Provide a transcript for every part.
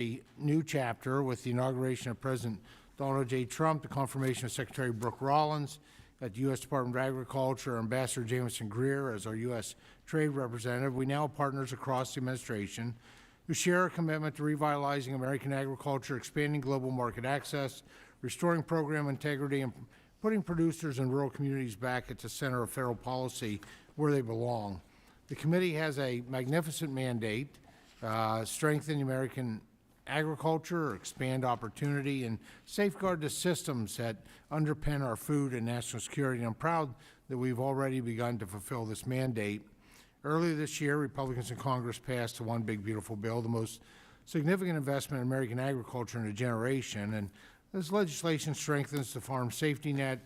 a new chapter with the inauguration of President Donald J. Trump, the confirmation of Secretary Brooke Rollins at the U.S. Department of Agriculture, Ambassador Jamison Greer as our U.S. Trade Representative. We now have partners across the administration who share a commitment to revitalizing American agriculture, expanding global market access, restoring program integrity, and putting producers and rural communities back at the center of federal policy where they belong. The committee has a magnificent mandate: strengthen American agriculture, expand opportunity, and safeguard the systems that underpin our food and national security. And I'm proud that we've already begun to fulfill this mandate. Earlier this year, Republicans in Congress passed the One Big Beautiful Bill, the most significant investment in American agriculture in a generation. And this legislation strengthens the farm safety net,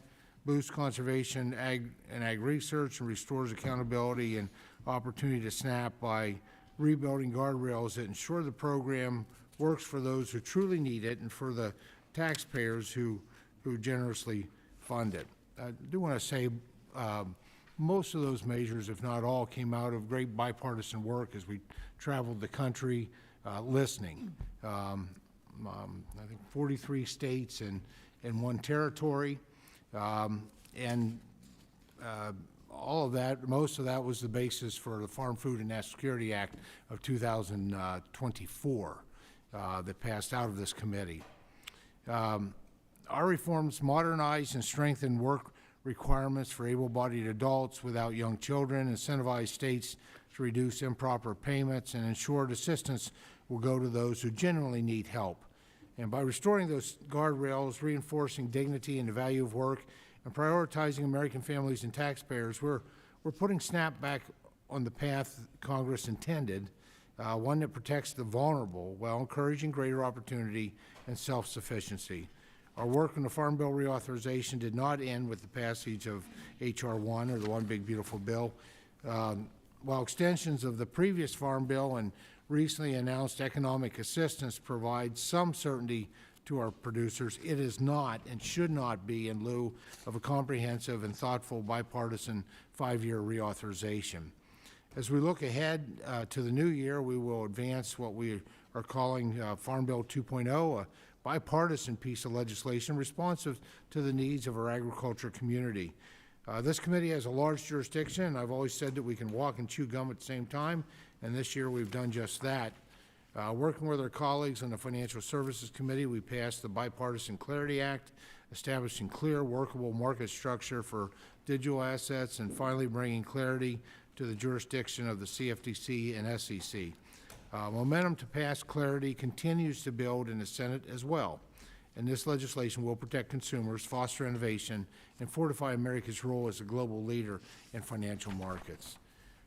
boosts conservation and ag research, and restores accountability and opportunity to SNAP by rebuilding guardrails that ensure the program works for those who truly need it and for the taxpayers who generously fund it. I do want to say most of those measures, if not all, came out of great bipartisan work as we traveled the country listening. I think 43 states and one territory. All of that, most of that was the basis for the Farm Food and National Security Act of 2024 that passed out of this committee. Our reforms modernize and strengthen work requirements for able-bodied adults without young children, incentivize states to reduce improper payments, and ensure assistance will go to those who genuinely need help. And by restoring those guardrails, reinforcing dignity and the value of work, and prioritizing American families and taxpayers, we're putting SNAP back on the path Congress intended, one that protects the vulnerable while encouraging greater opportunity and self-sufficiency. Our work on the Farm Bill reauthorization did not end with the passage of H.R. 1, or the One Big Beautiful Bill. While extensions of the previous Farm Bill and recently announced economic assistance provide some certainty to our producers, it is not and should not be in lieu of a comprehensive and thoughtful bipartisan 5-year reauthorization. As we look ahead to the new year, we will advance what we are calling Farm Bill 2.0, a bipartisan piece of legislation responsive to the needs of our agriculture community. This committee has a large jurisdiction, and I've always said that we can walk and chew gum at the same time, and this year we've done just that. Working with our colleagues on the Financial Services Committee, we passed the Bipartisan Clarity Act, establishing clear, workable market structure for digital assets, and finally bringing clarity to the jurisdiction of the CFTC and SEC. Momentum to pass clarity continues to build in the Senate as well, and this legislation will protect consumers, foster innovation, and fortify America's role as a global leader in financial markets.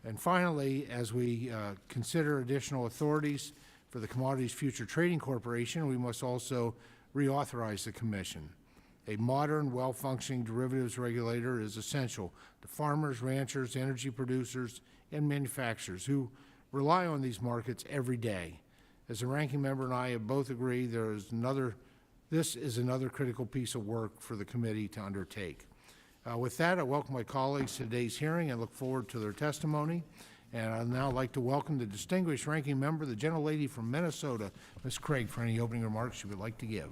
And finally, as we consider additional authorities for the Commodities Future Trading Corporation, we must also reauthorize the Commission. A modern, well-functioning derivatives regulator is essential to farmers, ranchers, energy producers, and manufacturers who rely on these markets every day. As the ranking member and I have both agreed, this is another critical piece of work for the committee to undertake. With that, I welcome my colleagues to today's hearing and look forward to their testimony. And I'd now like to welcome the distinguished ranking member, the gentlelady from Minnesota, Ms. Craig, for any opening remarks she would like to give.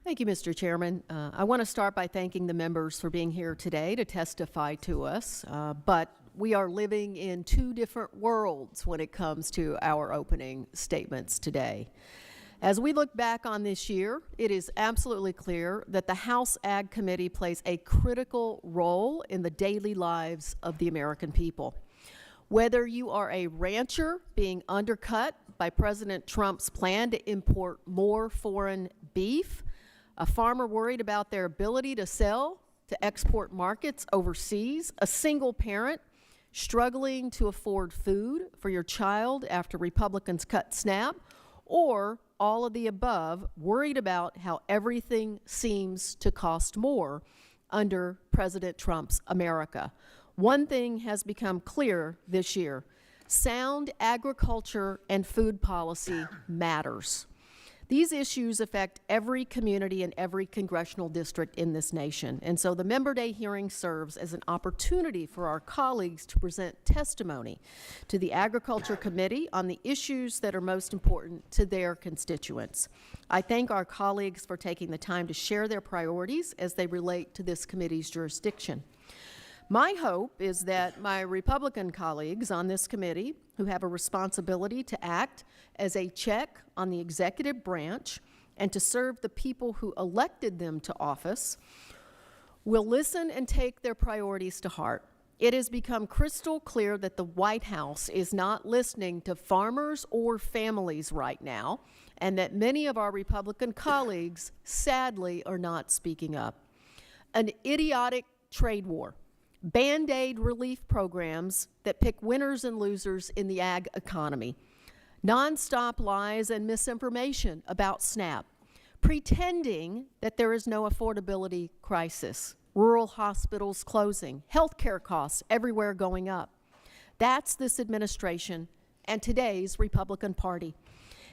Thank you, Mr. Chairman. I want to start by thanking the members for being here today to testify to us, but we are living in two different worlds when it comes to our opening statements today. As we look back on this year, it is absolutely clear that the House Ag Committee plays a critical role in the daily lives of the American people. Whether you are a rancher being undercut by President Trump's plan to import more foreign beef, a farmer worried about their ability to sell to export markets overseas, a single parent struggling to afford food for your child after Republicans cut SNAP, or all of the above, worried about how everything seems to cost more under President Trump's America. One thing has become clear this year: sound agriculture and food policy matters. These issues affect every community and every congressional district in this nation. And so the Member Day hearing serves as an opportunity for our colleagues to present testimony to the Agriculture Committee on the issues that are most important to their constituents. I thank our colleagues for taking the time to share their priorities as they relate to this committee's jurisdiction. My hope is that my Republican colleagues on this committee, who have a responsibility to act as a check on the executive branch and to serve the people who elected them to office, will listen and take their priorities to heart. It has become crystal clear that the White House is not listening to farmers or families right now, and that many of our Republican colleagues, sadly, are not speaking up. An idiotic trade war, Band-Aid relief programs that pick winners and losers in the ag economy, nonstop lies and misinformation about SNAP, pretending that there is no affordability crisis, rural hospitals closing, healthcare costs everywhere going up. That's this administration and today's Republican Party.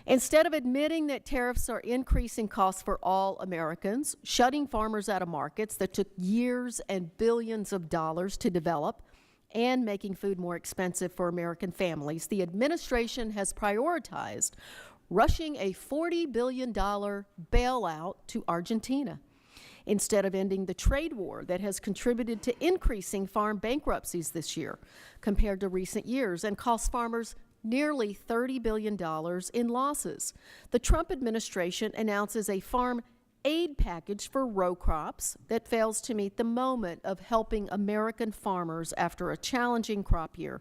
Instead of admitting that tariffs are increasing costs for all Americans, shutting farmers out of markets that took years and billions of dollars to develop, and making food more expensive for American families, the administration has prioritized rushing a $40 billion bailout to Argentina, instead of ending the trade war that has contributed to increasing farm bankruptcies this year compared to recent years and cost farmers nearly $30 billion in losses. The Trump administration announces a farm aid package for row crops that fails to meet the moment of helping American farmers after a challenging crop year,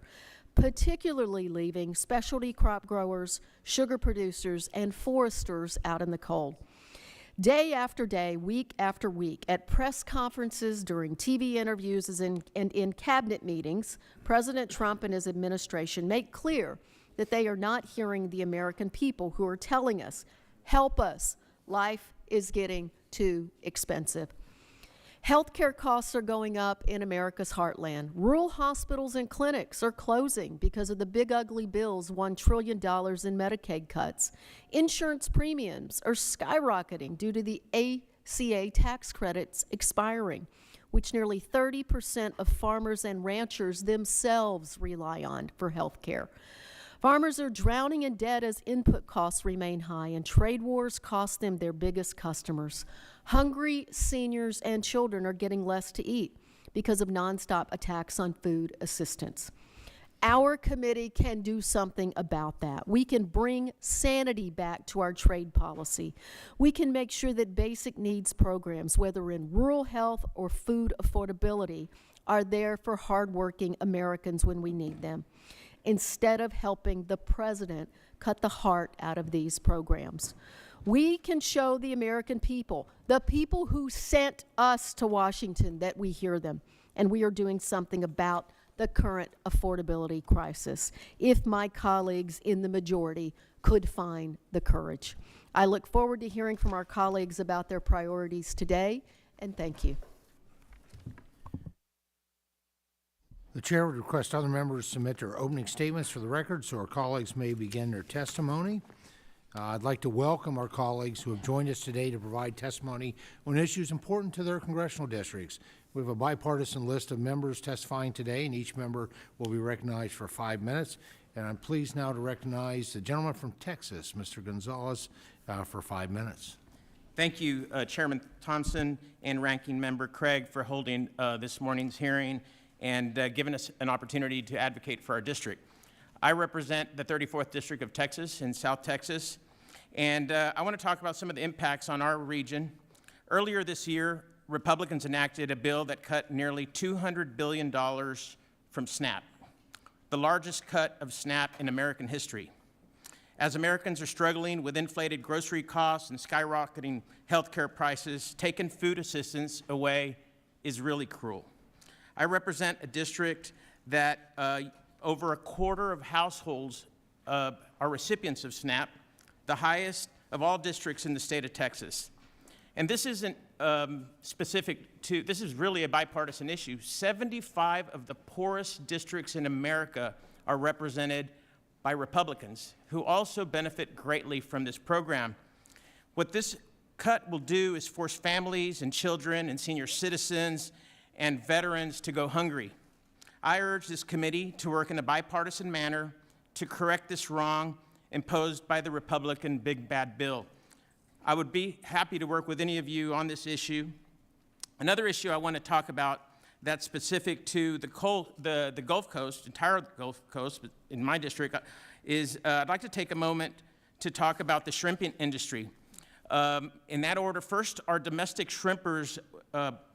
particularly leaving specialty crop growers, sugar producers, and foresters out in the cold. Day after day, week after week, at press conferences, during TV interviews, and in cabinet meetings, President Trump and his administration make clear that they are not hearing the American people who are telling us, help us, life is getting too expensive. Healthcare costs are going up in America's heartland. Rural hospitals and clinics are closing because of the big ugly bill's $1 trillion in Medicaid cuts. Insurance premiums are skyrocketing due to the ACA tax credits expiring, which nearly 30% of farmers and ranchers themselves rely on for health care. Farmers are drowning in debt as input costs remain high, and trade wars cost them their biggest customers. Hungry seniors and children are getting less to eat because of nonstop attacks on food assistance. Our committee can do something about that. We can bring sanity back to our trade policy. We can make sure that basic needs programs, whether in rural health or food affordability, are there for hardworking Americans when we need them, instead of helping the president cut the heart out of these programs. We can show the American people, the people who sent us to Washington, that we hear them, and we are doing something about the current affordability crisis, if my colleagues in the majority could find the courage. I look forward to hearing from our colleagues about their priorities today, and thank you. The chair would request other members submit their opening statements for the record so our colleagues may begin their testimony. I'd like to welcome our colleagues who have joined us today to provide testimony on issues important to their congressional districts. We have a bipartisan list of members testifying today, and each member will be recognized for 5 minutes. And I'm pleased now to recognize the gentleman from Texas, Mr. Gonzalez, for 5 minutes. Thank you, Chairman Thompson and Ranking Member Craig, for holding this morning's hearing and giving us an opportunity to advocate for our district. I represent the 34th District of Texas in South Texas, and I want to talk about some of the impacts on our region. Earlier this year, Republicans enacted a bill that cut nearly $200 billion from SNAP, the largest cut of SNAP in American history. As Americans are struggling with inflated grocery costs and skyrocketing healthcare prices, taking food assistance away is really cruel. I represent a district that over a quarter of households are recipients of SNAP, the highest of all districts in the state of Texas. And this isn't specific to, this is really a bipartisan issue. 75 of the poorest districts in America are represented by Republicans who also benefit greatly from this program. What this cut will do is force families and children and senior citizens and veterans to go hungry. I urge this committee to work in a bipartisan manner to correct this wrong imposed by the Republican big bad bill. I would be happy to work with any of you on this issue. Another issue I want to talk about that's specific to the Gulf Coast, entire Gulf Coast, but in my district, is I'd like to take a moment to talk about the shrimping industry. In that order, first, our domestic shrimpers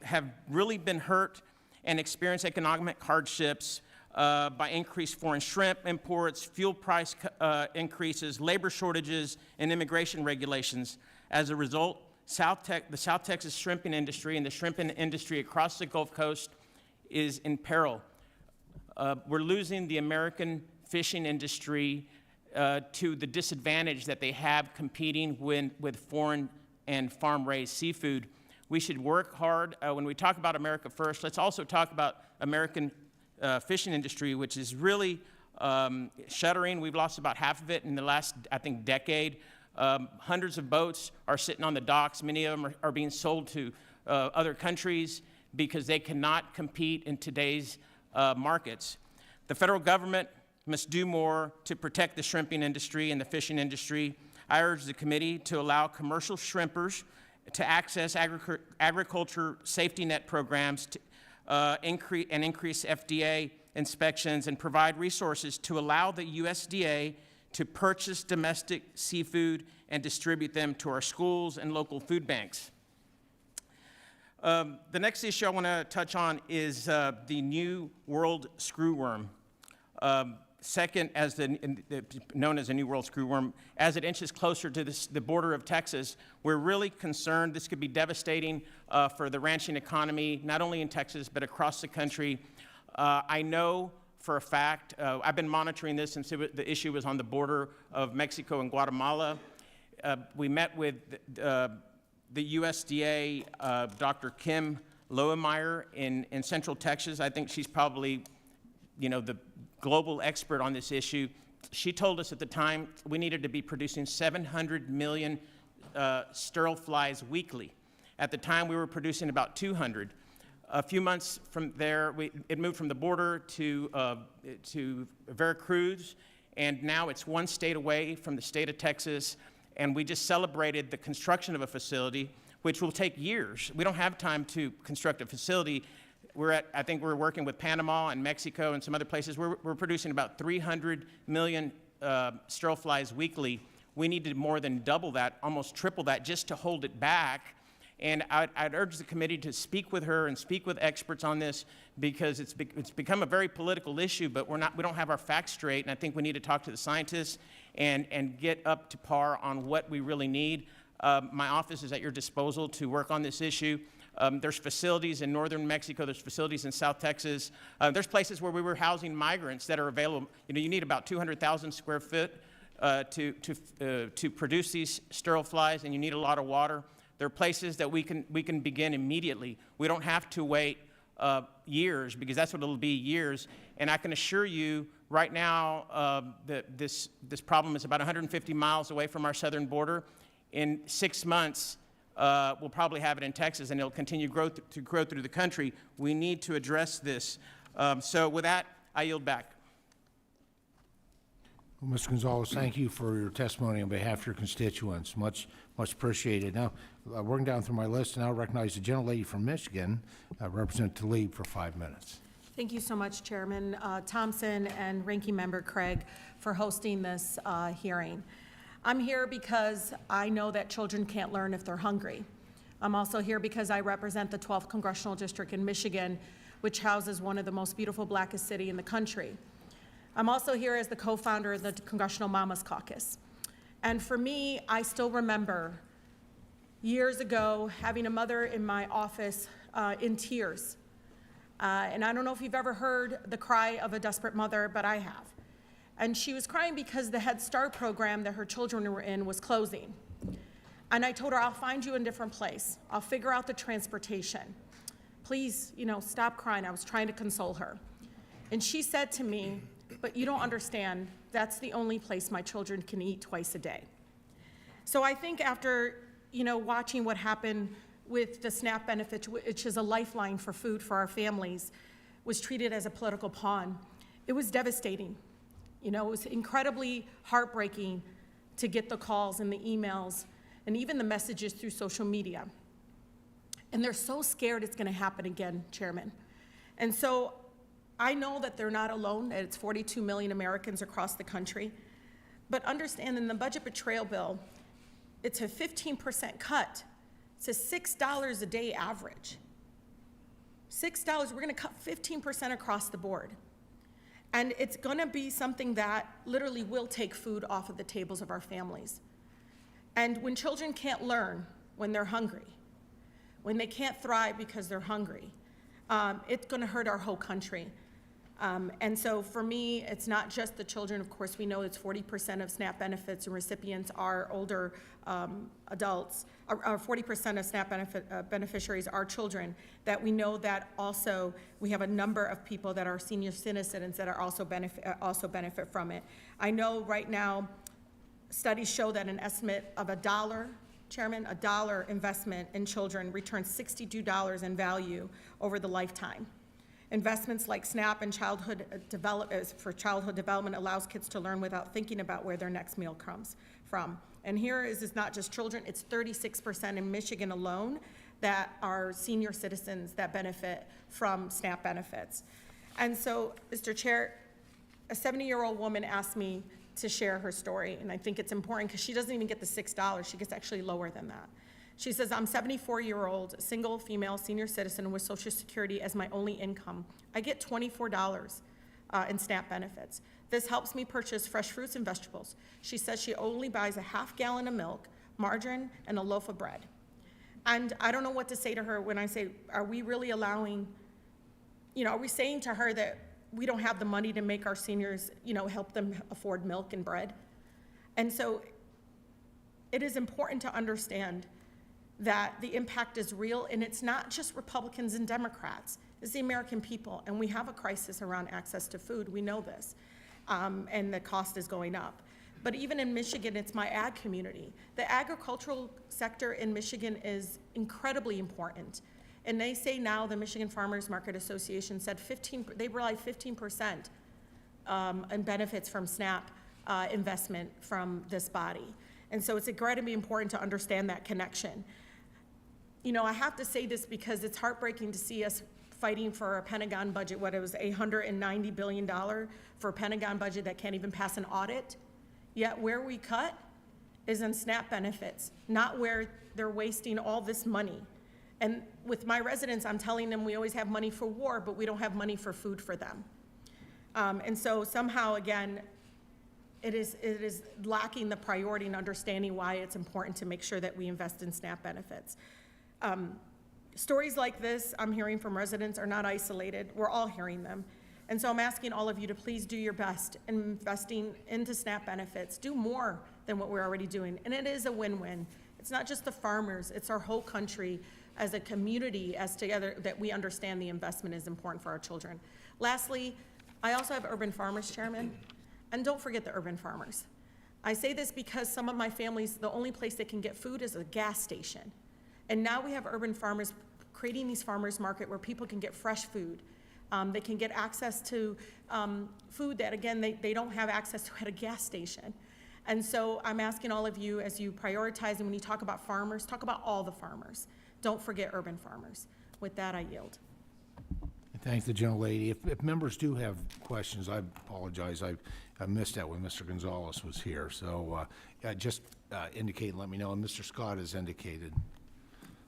have really been hurt and experienced economic hardships by increased foreign shrimp imports, fuel price increases, labor shortages, and immigration regulations. As a result, the South Texas shrimping industry and the shrimping industry across the Gulf Coast is in peril. We're losing the American fishing industry to the disadvantage that they have competing with foreign and farm-raised seafood. We should work hard. When we talk about America First, let's also talk about American fishing industry, which is really shuttering. We've lost about half of it in the last, I think, decade. Hundreds of boats are sitting on the docks. Many of them are being sold to other countries because they cannot compete in today's markets. The federal government must do more to protect the shrimping industry and the fishing industry. I urge the committee to allow commercial shrimpers to access agriculture safety net programs to increase FDA inspections and provide resources to allow the USDA to purchase domestic seafood and distribute them to our schools and local food banks. The next issue I want to touch on is the New World screwworm. Second, known as a New World screwworm, as it inches closer to the border of Texas, we're really concerned this could be devastating for the ranching economy, not only in Texas, but across the country. I know for a fact, I've been monitoring this since the issue was on the border of Mexico and Guatemala. We met with the USDA, Dr. Kim Loemeyer in Central Texas. I think she's probably, the global expert on this issue. She told us at the time we needed to be producing 700 million sterile flies weekly. At the time, we were producing about 200. A few months from there, it moved from the border to Veracruz, and now it's one state away from the state of Texas, and we just celebrated the construction of a facility, which will take years. We don't have time to construct a facility. I think we're working with Panama and Mexico and some other places. We're producing about 300 million sterile flies weekly. We need to more than double that, almost triple that, just to hold it back. And I'd urge the committee to speak with her and speak with experts on this because it's become a very political issue, but we don't have our facts straight, and I think we need to talk to the scientists and get up to par on what we really need. My office is at your disposal to work on this issue. There's facilities in northern Mexico, there's facilities in South Texas. There's places where we were housing migrants that are available. You need about 200,000 square foot to produce these sterile flies, and you need a lot of water. There are places that we can begin immediately. We don't have to wait years, because that's what it'll be, years. And I can assure you right now that this problem is about 150 miles away from our southern border. In 6 months, we'll probably have it in Texas, and it'll continue to grow through the country. We need to address this. So with that, I yield back. Well, Mr. Gonzalez, thank you for your testimony on behalf of your constituents. Much appreciated. Now, working down through my list, and I'll recognize the gentlelady from Michigan, Representative Tlaib, for 5 minutes. Thank you so much, Chairman Thompson and Ranking Member Craig, for hosting this hearing. I'm here because I know that children can't learn if they're hungry. I'm also here because I represent the 12th Congressional District in Michigan, which houses one of the most beautiful, blackest city in the country. I'm also here as the co-founder of the Congressional Mamas Caucus. And for me, I still remember years ago having a mother in my office in tears. And I don't know if you've ever heard the cry of a desperate mother, but I have. And she was crying because the Head Start program that her children were in was closing. And I told her, I'll find you a different place. I'll figure out the transportation. Please, stop crying. I was trying to console her. And she said to me, but you don't understand, that's the only place my children can eat twice a day. So I think after watching what happened with the SNAP benefit, which is a lifeline for food for our families, was treated as a political pawn. It was devastating. It was incredibly heartbreaking to get the calls and the emails and even the messages through social media. And they're so scared it's going to happen again, Chairman. And so I know that they're not alone, that it's 42 million Americans across the country. But understand in the budget betrayal bill, it's a 15% cut. It's a $6 a day average. $6, we're going to cut 15% across the board. And it's going to be something that literally will take food off of the tables of our families. And when children can't learn when they're hungry, when they can't thrive because they're hungry, it's going to hurt our whole country. And so for me, it's not just the children. Of course, we know it's 40% of SNAP benefits and recipients are older adults, or 40% of SNAP beneficiaries are children, that we know that also we have a number of people that are senior citizens that are also benefit from it. I know right now, studies show that an estimate of $1, Chairman, $1 investment in children returns $62 in value over the lifetime. Investments like SNAP and childhood development allows kids to learn without thinking about where their next meal comes from. And here is not just children, it's 36% in Michigan alone that are senior citizens that benefit from SNAP benefits. And so, Mr. Chair, a 70-year-old woman asked me to share her story, and I think it's important because she doesn't even get the $6, she gets actually lower than that. She says, I'm 74-year-old, single female senior citizen with Social Security as my only income. I get $24 in SNAP benefits. This helps me purchase fresh fruits and vegetables. She says she only buys a half gallon of milk, margarine, and a loaf of bread. And I don't know what to say to her when I say, are we really allowing, are we saying to her that we don't have the money to make our seniors, help them afford milk and bread? And so it is important to understand that the impact is real, and it's not just Republicans and Democrats, it's the American people, and we have a crisis around access to food, we know this, and the cost is going up. But even in Michigan, it's my ag community. The agricultural sector in Michigan is incredibly important, and they say now, the Michigan Farmers Market Association said they realize 15% in benefits from SNAP investment from this body. And so it's incredibly important to understand that connection. I have to say this because it's heartbreaking to see us fighting for a Pentagon budget, what it was, $190 billion for a Pentagon budget that can't even pass an audit. Yet where we cut is in SNAP benefits, not where they're wasting all this money. And with my residents, I'm telling them we always have money for war, but we don't have money for food for them. And so somehow, again, it is lacking the priority and understanding why it's important to make sure that we invest in SNAP benefits. Stories like this I'm hearing from residents are not isolated. We're all hearing them. And so I'm asking all of you to please do your best in investing into SNAP benefits. Do more than what we're already doing. And it is a win-win. It's not just the farmers, it's our whole country as a community, as together, that we understand the investment is important for our children. Lastly, I also have urban farmers, Chairman. And don't forget the urban farmers. I say this because some of my families, the only place they can get food is a gas station. And now we have urban farmers creating these farmers market where people can get fresh food. They can get access to food that, again, they don't have access to at a gas station. And so I'm asking all of you, as you prioritize, and when you talk about farmers, talk about all the farmers. Don't forget urban farmers. With that, I yield. Thank the gentlelady. If members do have questions, I apologize. I missed that when Mr. Gonzalez was here. So just indicate and let me know. And Mr. Scott has indicated.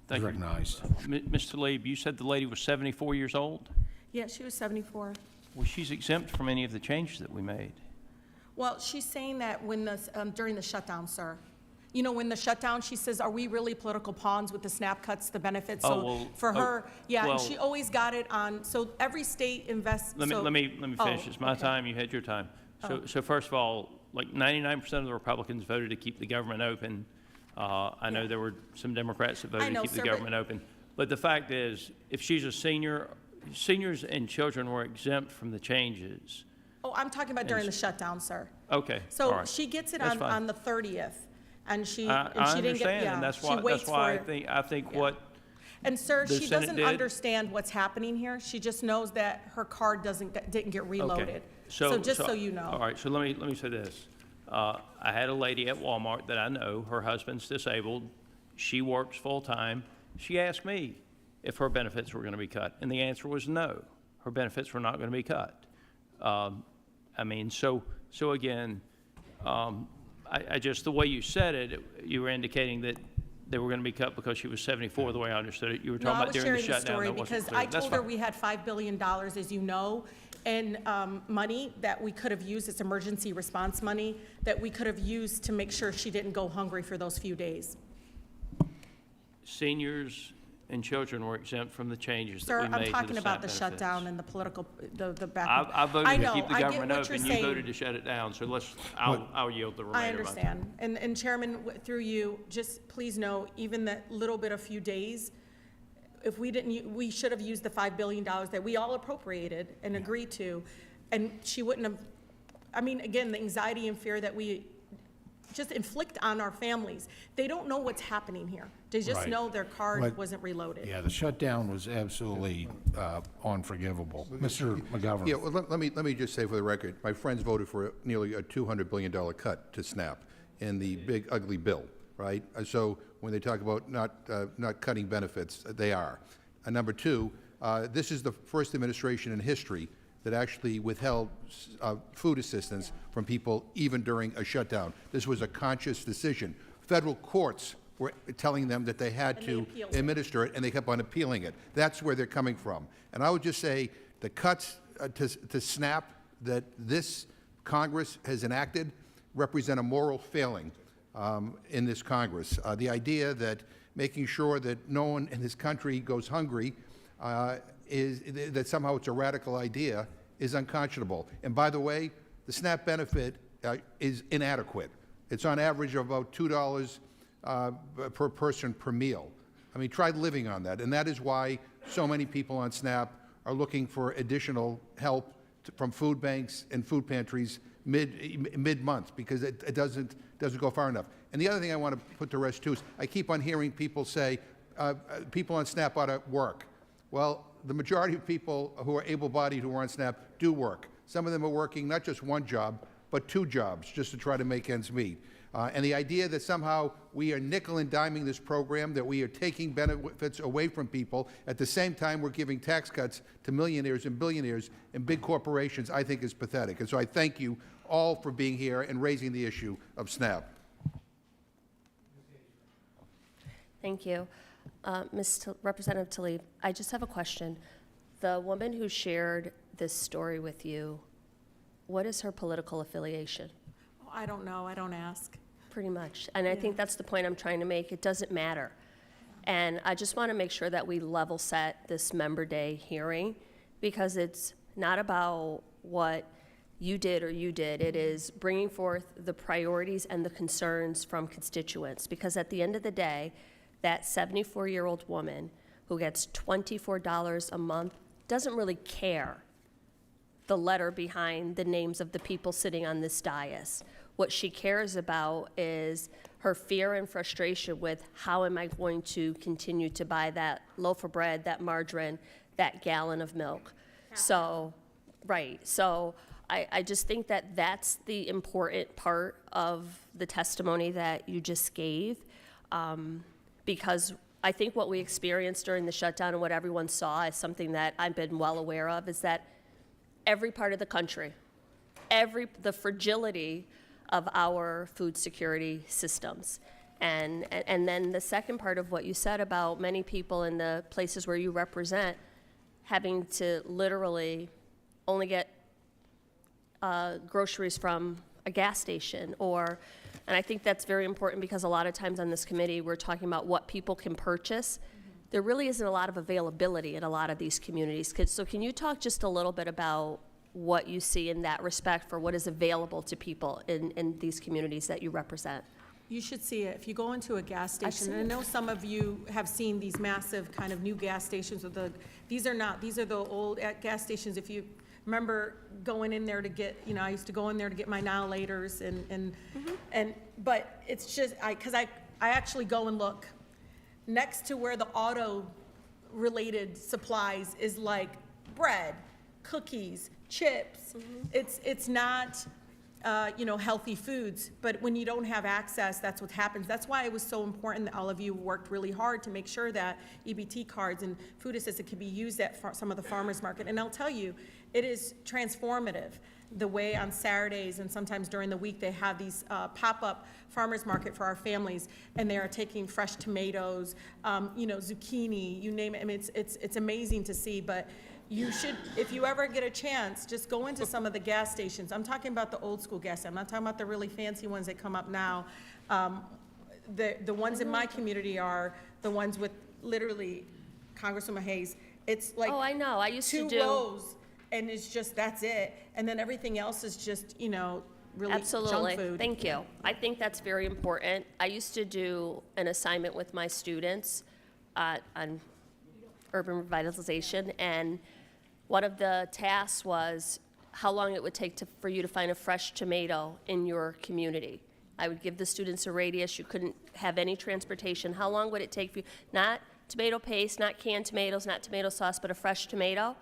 Thank you. Recognized. Ms. Tlaib, you said the lady was 74 years old? Yeah, she was 74. Well, she's exempt from any of the changes that we made. Well, she's saying that when during the shutdown, sir. When the shutdown, she says, are we really political pawns with the SNAP cuts, the benefits? So for her, and she always got it on, so every state invests. Let me finish. It's my time, you had your time. So first of all, like 99% of the Republicans voted to keep the government open. I know there were some Democrats that voted to keep the government open. But the fact is, if she's a senior, seniors and children were exempt from the changes. Oh, I'm talking about during the shutdown, sir. Okay, So all right. she gets it That's fine. on the 30th. and she I didn't get, understand, yeah, and that's she why, waits that's why for it. I think Yeah. what And sir, the she Senate doesn't did- understand what's happening here. She just knows that her card didn't get reloaded. Okay. So just so you All know. right, so let me say this. I had a lady at Walmart that I know, her husband's disabled, she works full-time. She asked me if her benefits were gonna be cut, and the answer was no. Her benefits were not gonna be cut. I mean, so again, I just, the way you said it, you were indicating that they were gonna be cut because she was 74, the way I understood it. You were No, talking I about was during the sharing the shutdown, story that wasn't because clear. I That's told her fine. we had $5 billion, as you know, in money that we could have used, it's emergency response money, that we could have used to make sure she didn't go hungry for those few days. Seniors and children were exempt from the changes that Sir, we made to I'm the talking about the SNAP shutdown benefits. and the political, the back. I voted to know, keep the I get government what you're open, you saying. voted to shut it down, so I'll yield the I remainder of my time. understand. And Chairman, through you, just please know, even that little bit of few days, if we didn't, we should have used the $5 billion that we all appropriated and agreed to, and she wouldn't have, I mean, again, the anxiety and fear that we just inflict on our families. They don't know what's happening here. They just Right. know their card But- wasn't reloaded. Yeah, the shutdown was absolutely unforgivable. Mr. McGovern? Yeah, well, let me just say for the record, my friends voted for nearly a $200 billion cut to SNAP in the big ugly bill, right? So when they talk about not cutting benefits, they are. And number two, this is the first administration in history that actually withheld food assistance from people even during a shutdown. This was a conscious decision. Federal courts were telling them that they had And they to appealed it. administer it, and they kept on appealing it. That's where they're coming from. And I would just say the cuts to SNAP that this Congress has enacted represent a moral failing in this Congress. The idea that making sure that no one in this country goes hungry is that somehow it's a radical idea is unconscionable. And by the way, the SNAP benefit is inadequate. It's on average of about $2 per person per meal. I mean, try living on that. And that is why so many people on SNAP are looking for additional help from food banks and food pantries mid-month, because it doesn't go far enough. And the other thing I want to put to rest too is I keep on hearing people say people on SNAP ought to work. Well, the majority of people who are able-bodied who are on SNAP do work. Some of them are working not just one job, but 2 jobs just to try to make ends meet. And the idea that somehow we are nickel and diming this program, that we are taking benefits away from people, at the same time we're giving tax cuts to millionaires and billionaires and big corporations, I think is pathetic. And so I thank you all for being here and raising the issue of SNAP. Thank you. Representative Tlaib, I just have a question. The woman who shared this story with you, what is her political affiliation? Oh, I don't know, I don't ask. Pretty much. And I think that's the point I'm trying to make. It doesn't matter. And I just want to make sure that we level set this Member Day hearing, because it's not about what you did or you did. It is bringing forth the priorities and the concerns from constituents. Because at the end of the day, that 74-year-old woman who gets $24 a month doesn't really care the letter behind the names of the people sitting on this dais. What she cares about is her fear and frustration with how am I going to continue to buy that loaf of bread, that margarine, that gallon of milk. So, right, so I just think that that's the important part of the testimony that you just gave. Because I think what we experienced during the shutdown and what everyone saw is something that I've been well aware of, is that every part of the country, the fragility of our food security systems. And then the second part of what you said about many people in the places where you represent having to literally only get groceries from a gas station and I think that's very important, because a lot of times on this committee, we're talking about what people can purchase. There really isn't a lot of availability in a lot of these communities. So can you talk just a little bit about what you see in that respect for what is available to people in these communities that you represent? You should see it. If you go into a gas I've station, seen and I it. know some of you have seen these massive kind of new gas stations with these are the old gas stations. If you remember going in there to get, I used to go in there to get my now laters but it's just, because I actually go and look next to where the auto related supplies is like bread, cookies, chips. It's not, healthy foods, but when you don't have access, that's what happens. That's why it was so important that all of you worked really hard to make sure that EBT cards and food assistance can be used at some of the farmers market. And I'll tell you, it is transformative. The way on Saturdays and sometimes during the week they have these pop-up farmers market for our families, and they are taking fresh tomatoes, zucchini, you name it. I mean, it's amazing to see. But you should, if you ever get a chance, just go into some of the gas stations. I'm talking about the old school gas stations. I'm not talking about the really fancy ones that come up now. The ones in my community are the ones with literally, Congresswoman Hayes, it's like Oh, I know. I used to two do. rows, and it's just, that's it. And then everything else is just, really Absolutely. junk food. Thank you. I think that's very important. I used to do an assignment with my students on urban revitalization, and one of the tasks was how long it would take for you to find a fresh tomato in your community. I would give the students a radius. You couldn't have any transportation. How long would it take for you? Not tomato paste, not canned tomatoes, not tomato sauce, but a fresh tomato.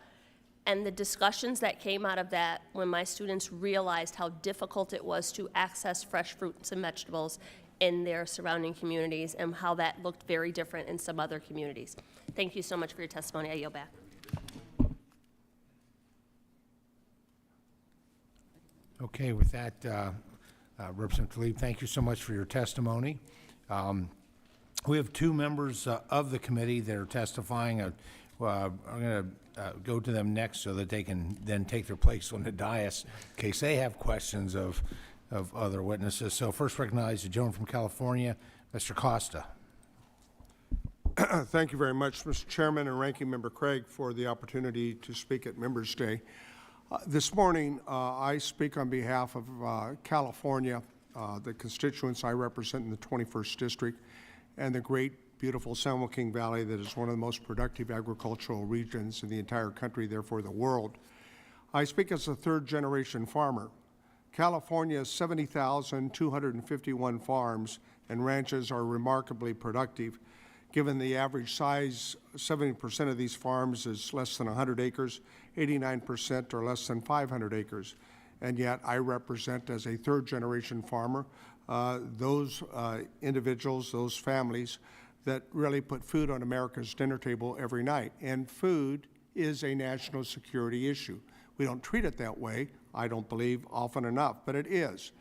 And the discussions that came out of that when my students realized how difficult it was to access fresh fruits and vegetables in their surrounding communities, and how that looked very different in some other communities. Thank you so much for your testimony. I yield back. Okay, with that, Representative Tlaib, thank you so much for your testimony. We have two members of the committee that are testifying. I'm going to go to them next so that they can then take their place on the dais in case they have questions of other witnesses. So first recognize the gentleman from California, Mr. Costa. Thank you very much, Mr. Chairman and Ranking Member Craig, for the opportunity to speak at Members' Day. This morning, I speak on behalf of California, the constituents I represent in the 21st District, and the great, beautiful San Joaquin Valley that is one of the most productive agricultural regions in the entire country, therefore the world. I speak as a third-generation farmer. California's 70,251 farms and ranches are remarkably productive. Given the average size, 70% of these farms is less than 100 acres, 89% are less than 500 acres. And yet I represent, as a third-generation farmer, those individuals, those families that really put food on America's dinner table every night. And food is a national security issue. We don't treat it that way, I don't believe, often enough, but it is.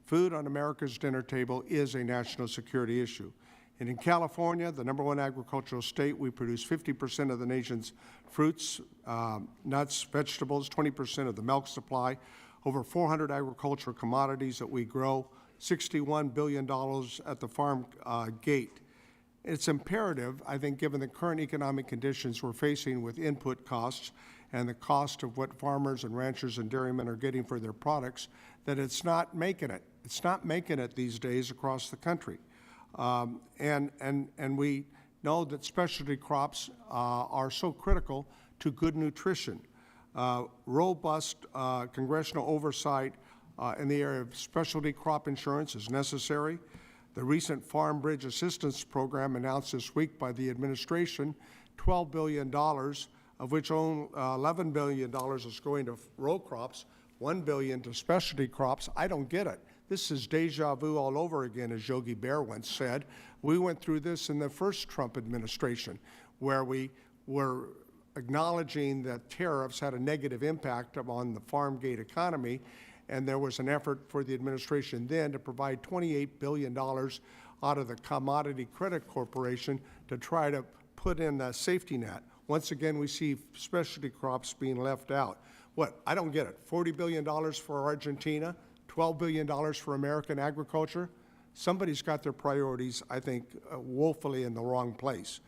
Food on America's dinner table is a national security issue. And in California, the #1 agricultural state, we produce 50% of the nation's fruits, nuts, vegetables, 20% of the milk supply, over 400 agricultural commodities that we grow, $61 billion at the farm gate. It's imperative, I think, given the current economic conditions we're facing with input costs and the cost of what farmers and ranchers and dairymen are getting for their products, that it's not making it. It's not making it these days across the country. And we know that specialty crops are so critical to good nutrition. Robust congressional oversight in the area of specialty crop insurance is necessary. The recent Farm Bridge Assistance Program announced this week by the administration, $12 billion, of which only $11 billion is going to row crops, $1 billion to specialty crops. I don't get it. This is deja vu all over again, as Yogi Bear once said. We went through this in the first Trump administration, where we were acknowledging that tariffs had a negative impact on the farm gate economy, and there was an effort for the administration then to provide $28 billion out of the Commodity Credit Corporation to try to put in a safety net. Once again, we see specialty crops being left out. What? I don't get it. $40 billion for Argentina, $12 billion for American agriculture. Somebody's got their priorities, I think, woefully in the wrong place.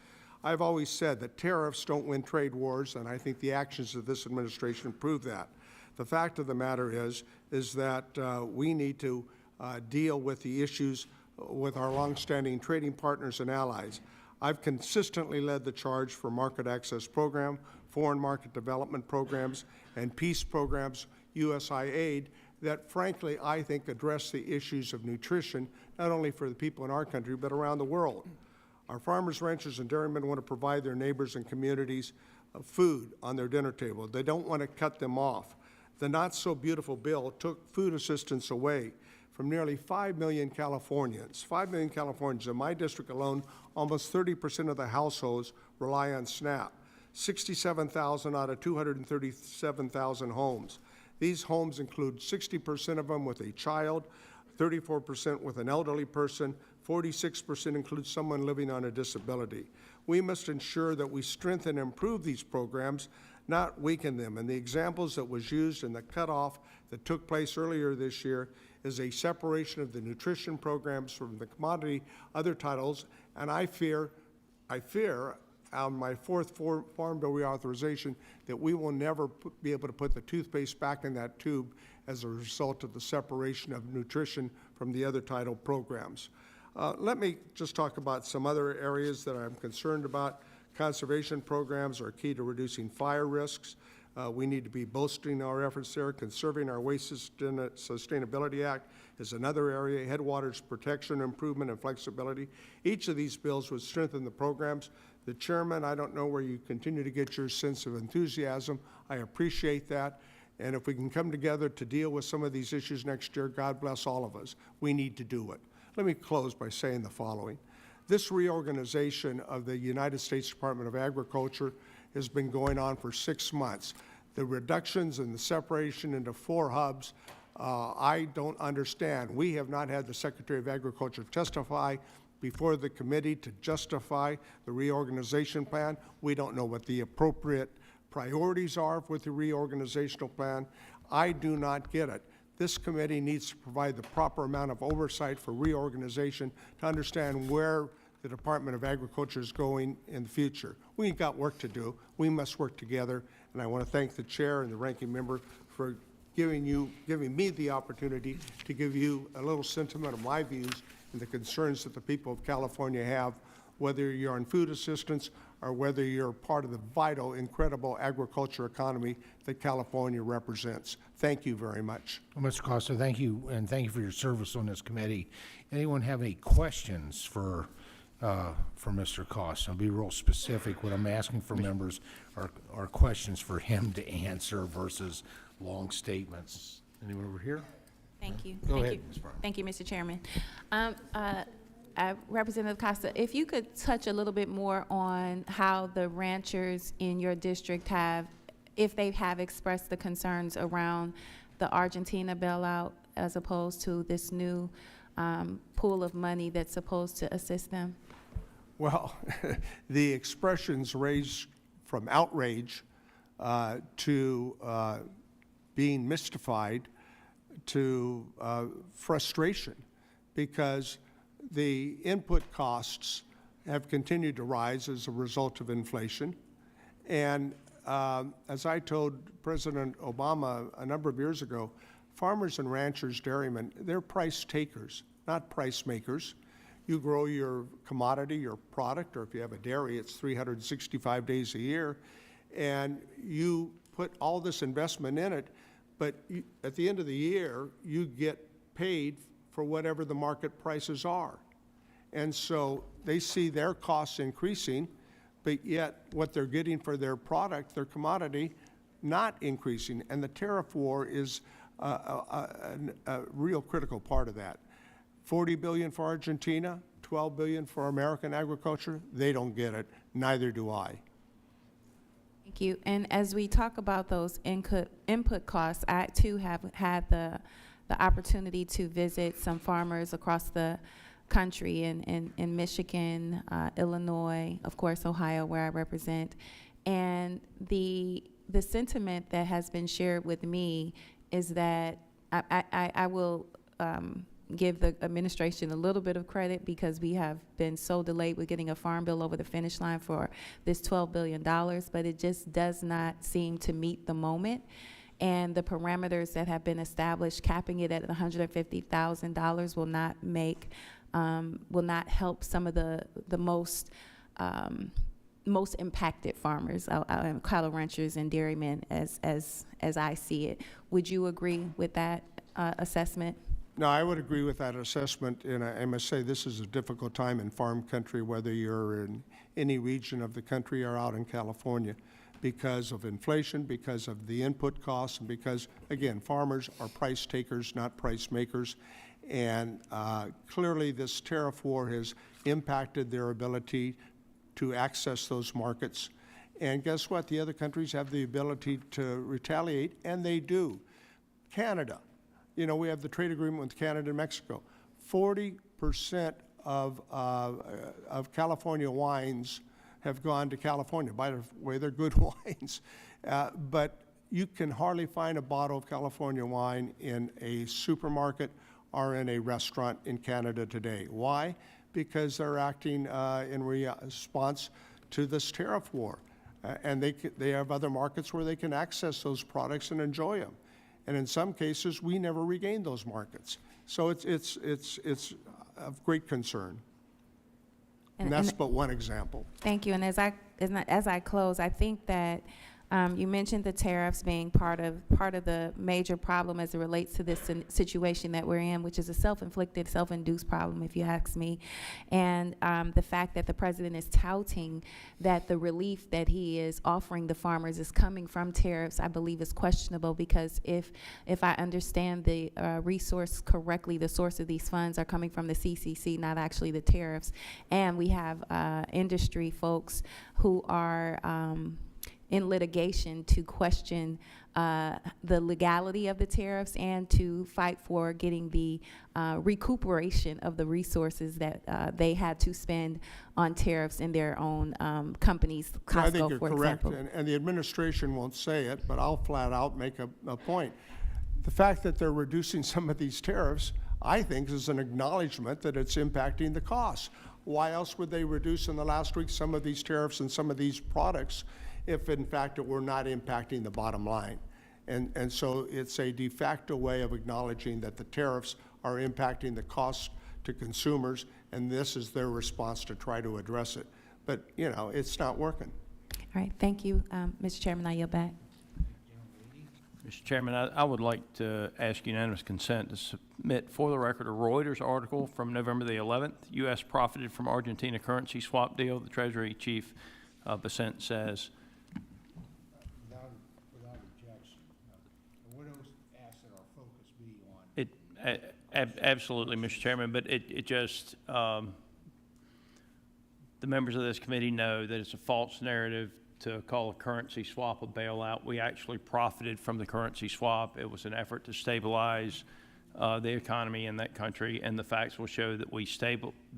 I've always said that tariffs don't win trade wars, and I think the actions of this administration prove that. The fact of the matter is that we need to deal with the issues with our longstanding trading partners and allies. I've consistently led the charge for market access program, foreign market development programs, and peace programs, USAID, that frankly I think address the issues of nutrition, not only for the people in our country, but around the world. Our farmers, ranchers, and dairymen want to provide their neighbors and communities food on their dinner table. They don't want to cut them off. The not-so-beautiful bill took food assistance away from nearly 5 million Californians. 5 million Californians. In my district alone, almost 30% of the households rely on SNAP. 67,000 out of 237,000 homes. These homes include 60% of them with a child, 34% with an elderly person, 46% includes someone living on a disability. We must ensure that we strengthen and improve these programs, not weaken them. And the examples that was used in the cutoff that took place earlier this year is a separation of the nutrition programs from the commodity other titles, and I fear on my fourth Farm Bill reauthorization that we will never be able to put the toothpaste back in that tube as a result of the separation of nutrition from the other title programs. Let me just talk about some other areas that I'm concerned about. Conservation programs are key to reducing fire risks. We need to be bolstering our efforts there. Conserving our Waste Sustainability Act is another area. Headwaters protection, improvement, and flexibility. Each of these bills would strengthen the programs. The chairman, I don't know where you continue to get your sense of enthusiasm. I appreciate that. And if we can come together to deal with some of these issues next year, God bless all of us. We need to do it. Let me close by saying the following. This reorganization of the United States Department of Agriculture has been going on for 6 months. The reductions and the separation into 4 hubs, I don't understand. We have not had the Secretary of Agriculture testify before the committee to justify the reorganization plan. We don't know what the appropriate priorities are with the reorganizational plan. I do not get it. This committee needs to provide the proper amount of oversight for reorganization to understand where the Department of Agriculture is going in the future. We've got work to do. We must work together, and I want to thank the chair and the ranking member for giving me the opportunity to give you a little sentiment of my views and the concerns that the people of California have, whether you're on food assistance or whether you're part of the vital, incredible agriculture economy that California represents. Thank you very much. Well, Mr. Costa, thank you, and thank you for your service on this committee. Anyone have any questions for Mr. Costa? I'll be real specific. What I'm asking for members are questions for him to answer versus long statements. Anyone over here? Thank you. Go Thank ahead, you. Ms. Brown. Thank you, Mr. Chairman. Representative Costa, if you could touch a little bit more on how the ranchers in your district if they have expressed the concerns around the Argentina bailout as opposed to this new pool of money that's supposed to assist them? Well, the expressions range from outrage to being mystified to frustration, because the input costs have continued to rise as a result of inflation. And as I told President Obama a number of years ago, farmers and ranchers, dairymen, they're price takers, not price makers. You grow your commodity, your product, or if you have a dairy, it's 365 days a year, and you put all this investment in it, but at the end of the year, you get paid for whatever the market prices are. And so they see their costs increasing, but yet what they're getting for their product, their commodity, not increasing. And the tariff war is a real critical part of that. $40 billion for Argentina, $12 billion for American agriculture. They don't get it. Neither do I. Thank you. And as we talk about those input costs, I too have had the opportunity to visit some farmers across the country in Michigan, Illinois, of course, Ohio, where I represent. And the sentiment that has been shared with me is that I will give the administration a little bit of credit, because we have been so delayed with getting a farm bill over the finish line for this $12 billion, but it just does not seem to meet the moment. And the parameters that have been established, capping it at $150,000, will not help some of the most most impacted farmers, cattle ranchers and dairymen, as I see it. Would you agree with that assessment? No, I would agree with that assessment, and I must say this is a difficult time in farm country, whether you're in any region of the country or out in California, because of inflation, because of the input costs, and because, again, farmers are price takers, not price makers. And clearly this tariff war has impacted their ability to access those markets. And guess what? The other countries have the ability to retaliate, and they do. Canada, you know, we have the trade agreement with Canada and Mexico. 40% of California wines have gone to California. By the way, they're good wines. But you can hardly find a bottle of California wine in a supermarket or in a restaurant in Canada today. Why? Because they're acting in response to this tariff war. And they have other markets where they can access those products and enjoy them. And in some cases, we never regained those markets. So it's of great concern. And that's but one example. Thank you. And as I close, I think that you mentioned the tariffs being part of the major problem as it relates to this situation that we're in, which is a self-inflicted, self-induced problem, if you ask me. And the fact that the president is touting that the relief that he is offering the farmers is coming from tariffs, I believe is questionable, because if I understand the resource correctly, the source of these funds are coming from the CCC, not actually the tariffs. And we have industry folks who are in litigation to question the legality of the tariffs and to fight for getting the recuperation of the resources that they had to spend on tariffs in their own companies, Costco, I think you're for correct, example. and the administration won't say it, but I'll flat out make a point. The fact that they're reducing some of these tariffs, I think, is an acknowledgement that it's impacting the costs. Why else would they reduce in the last week some of these tariffs and some of these products if in fact it were not impacting the bottom line? And so it's a de facto way of acknowledging that the tariffs are impacting the costs to consumers, and this is their response to try to address it. But, you know, it's not working. All right, thank you, Mr. Chairman. I yield back. Mr. Chairman, I would like to ask unanimous consent to submit for the record a Reuters article from November the 11th. U.S. profited from Argentina currency swap deal. The Treasury Chief Besant says. Without objection, the widows asked that our focus be on. Absolutely, Mr. Chairman, but it just, the members of this committee know that it's a false narrative to call a currency swap a bailout. We actually profited from the currency swap. It was an effort to stabilize the economy in that country, and the facts will show that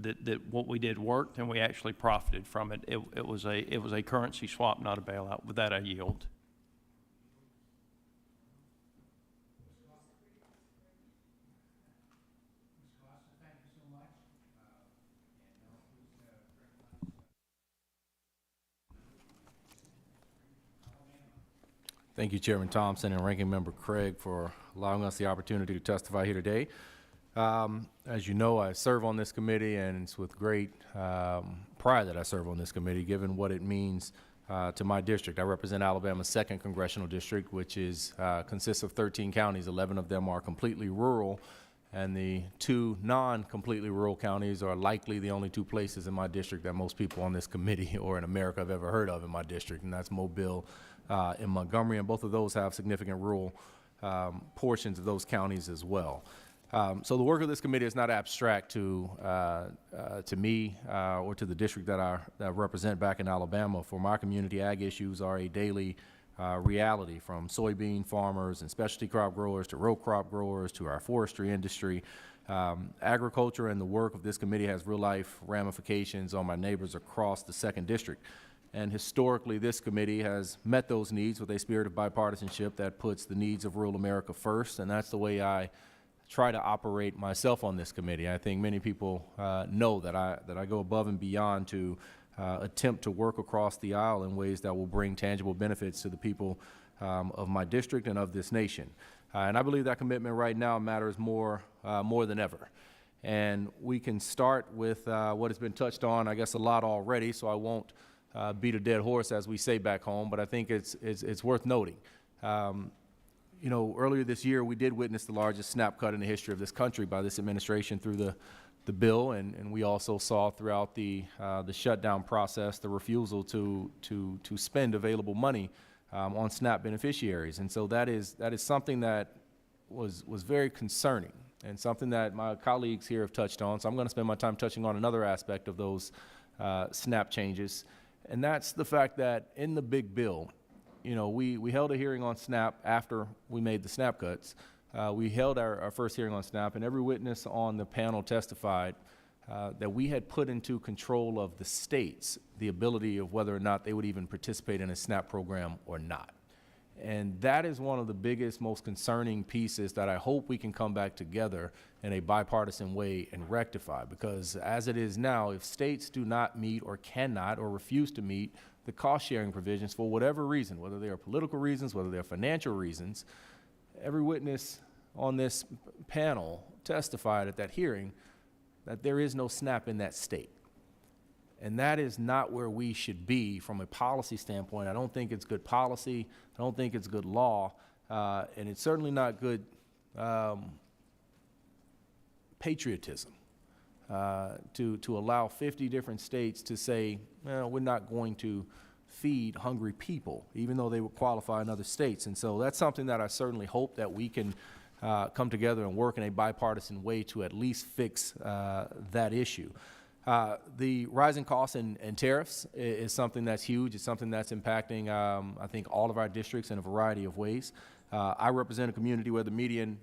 that what we did worked, and we actually profited from it. It was a currency swap, not a bailout. With that, I yield. Thank you, Chairman Thompson and Ranking Member Craig, for allowing us the opportunity to testify here today. As you know, I serve on this committee, and it's with great pride that I serve on this committee, given what it means to my district. I represent Alabama's 2nd Congressional District, which consists of 13 counties. 11 of them are completely rural, and the 2 non-completely rural counties are likely the only 2 places in my district that most people on this committee or in America have ever heard of in my district, and that's Mobile in Montgomery, and both of those have significant rural portions of those counties as well. So the work of this committee is not abstract to me or to the district that I represent back in Alabama. For my community, ag issues are a daily reality, from soybean farmers and specialty crop growers to row crop growers to our forestry industry. Agriculture and the work of this committee has real-life ramifications on my neighbors across the 2nd District. And historically, this committee has met those needs with a spirit of bipartisanship that puts the needs of rural America first, and that's the way I try to operate myself on this committee. I think many people know that I go above and beyond to attempt to work across the aisle in ways that will bring tangible benefits to the people of my district and of this nation. And I believe that commitment right now matters more than ever. And we can start with what has been touched on, I guess, a lot already, so I won't beat a dead horse, as we say back home, but I think it's worth noting. You know, earlier this year, we did witness the largest SNAP cut in the history of this country by this administration through the bill, and we also saw throughout the shutdown process the refusal to spend available money on SNAP beneficiaries. And so that is something that was very concerning and something that my colleagues here have touched on. So I'm going to spend my time touching on another aspect of those SNAP changes, and that's the fact that in the big bill, you know, we held a hearing on SNAP after we made the SNAP cuts. We held our first hearing on SNAP, and every witness on the panel testified that we had put into control of the states the ability of whether or not they would even participate in a SNAP program or not. And that is one of the biggest, most concerning pieces that I hope we can come back together in a bipartisan way and rectify, because as it is now, if states do not meet or cannot or refuse to meet the cost-sharing provisions for whatever reason, whether they are political reasons, whether they're financial reasons, every witness on this panel testified at that hearing that there is no SNAP in that state. And that is not where we should be from a policy standpoint. I don't think it's good policy. I don't think it's good law. And it's certainly not good patriotism to allow 50 different states to say, well, we're not going to feed hungry people, even though they would qualify in other states. And so that's something that I certainly hope that we can come together and work in a bipartisan way to at least fix that issue. The rising costs and tariffs is something that's huge. It's something that's impacting, I think, all of our districts in a variety of ways. I represent a community where the median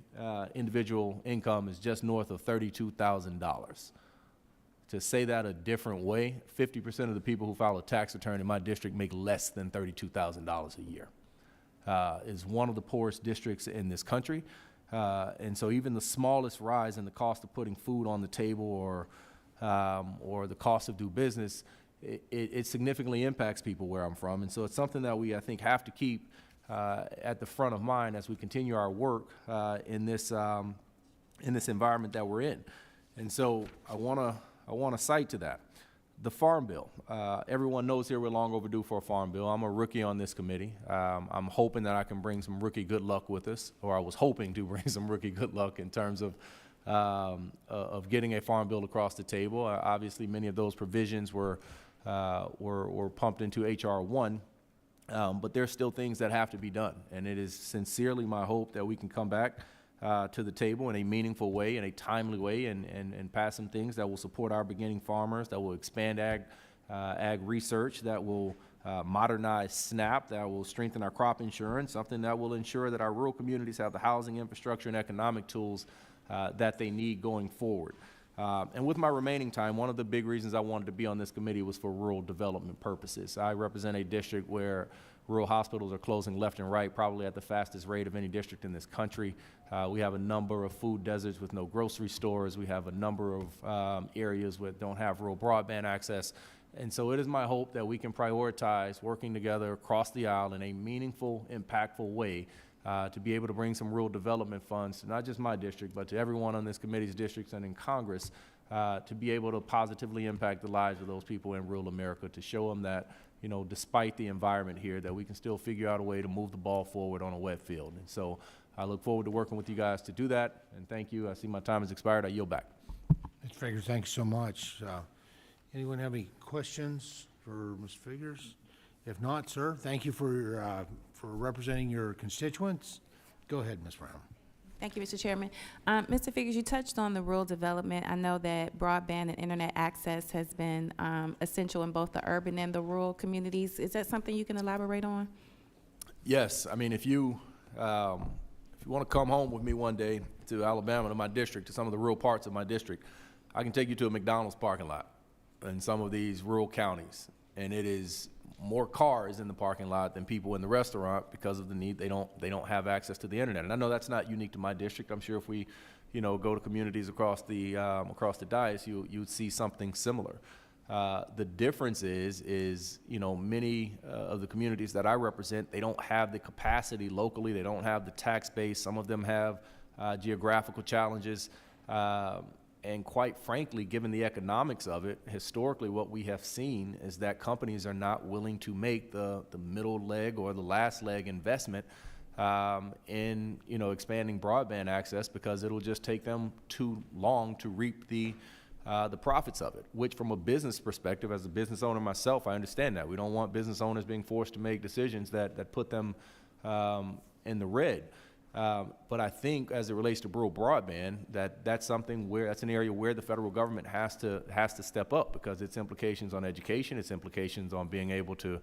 individual income is just north of $32,000. To say that a different way, 50% of the people who file a tax return in my district make less than $32,000 a year. Is one of the poorest districts in this country. And so even the smallest rise in the cost of putting food on the table or the cost of doing business, it significantly impacts people where I'm from. And so it's something that we, I think, have to keep at the front of mind as we continue our work in this environment that we're in. And so I want to cite to that. The Farm Bill. Everyone knows here we're long overdue for a Farm Bill. I'm a rookie on this committee. I'm hoping that I can bring some rookie good luck with us, or I was hoping to bring some rookie good luck in terms of getting a Farm Bill across the table. Obviously, many of those provisions were pumped into H.R. 1, but there's still things that have to be done. And it is sincerely my hope that we can come back to the table in a meaningful way, in a timely way, and pass some things that will support our beginning farmers, that will expand ag research, that will modernize SNAP, that will strengthen our crop insurance, something that will ensure that our rural communities have the housing infrastructure and economic tools that they need going forward. And with my remaining time, one of the big reasons I wanted to be on this committee was for rural development purposes. I represent a district where rural hospitals are closing left and right, probably at the fastest rate of any district in this country. We have a number of food deserts with no grocery stores. We have a number of areas that don't have rural broadband access. And so it is my hope that we can prioritize working together across the aisle in a meaningful, impactful way to be able to bring some rural development funds to not just my district, but to everyone on this committee's districts and in Congress to be able to positively impact the lives of those people in rural America, to show them that, you know, despite the environment here, that we can still figure out a way to move the ball forward on a wet field. And so I look forward to working with you guys to do that. And thank you. I see my time has expired. I yield back. Mr. Figures, thank you so much. Anyone have any questions for Mr. Figures? If not, sir, thank you for representing your constituents. Go ahead, Ms. Brown. Thank you, Mr. Chairman. Mr. Figures, you touched on the rural development. I know that broadband and internet access has been essential in both the urban and the rural communities. Is that something you can elaborate on? Yes. I mean, if you want to come home with me one day to Alabama, to my district, to some of the rural parts of my district, I can take you to a McDonald's parking lot in some of these rural counties, and it is more cars in the parking lot than people in the restaurant because of the need. They don't have access to the internet. And I know that's not unique to my district. I'm sure if we, you know, go to communities across the dais, you'd see something similar. The difference is, you know, many of the communities that I represent, they don't have the capacity locally. They don't have the tax base. Some of them have geographical challenges. And quite frankly, given the economics of it, historically what we have seen is that companies are not willing to make the middle leg or the last leg investment in expanding broadband access, because it'll just take them too long to reap the profits of it, which from a business perspective, as a business owner myself, I understand that. We don't want business owners being forced to make decisions that put them in the red. But I think as it relates to rural broadband, that's an area where the federal government has to step up, because its implications on education, its implications on being able to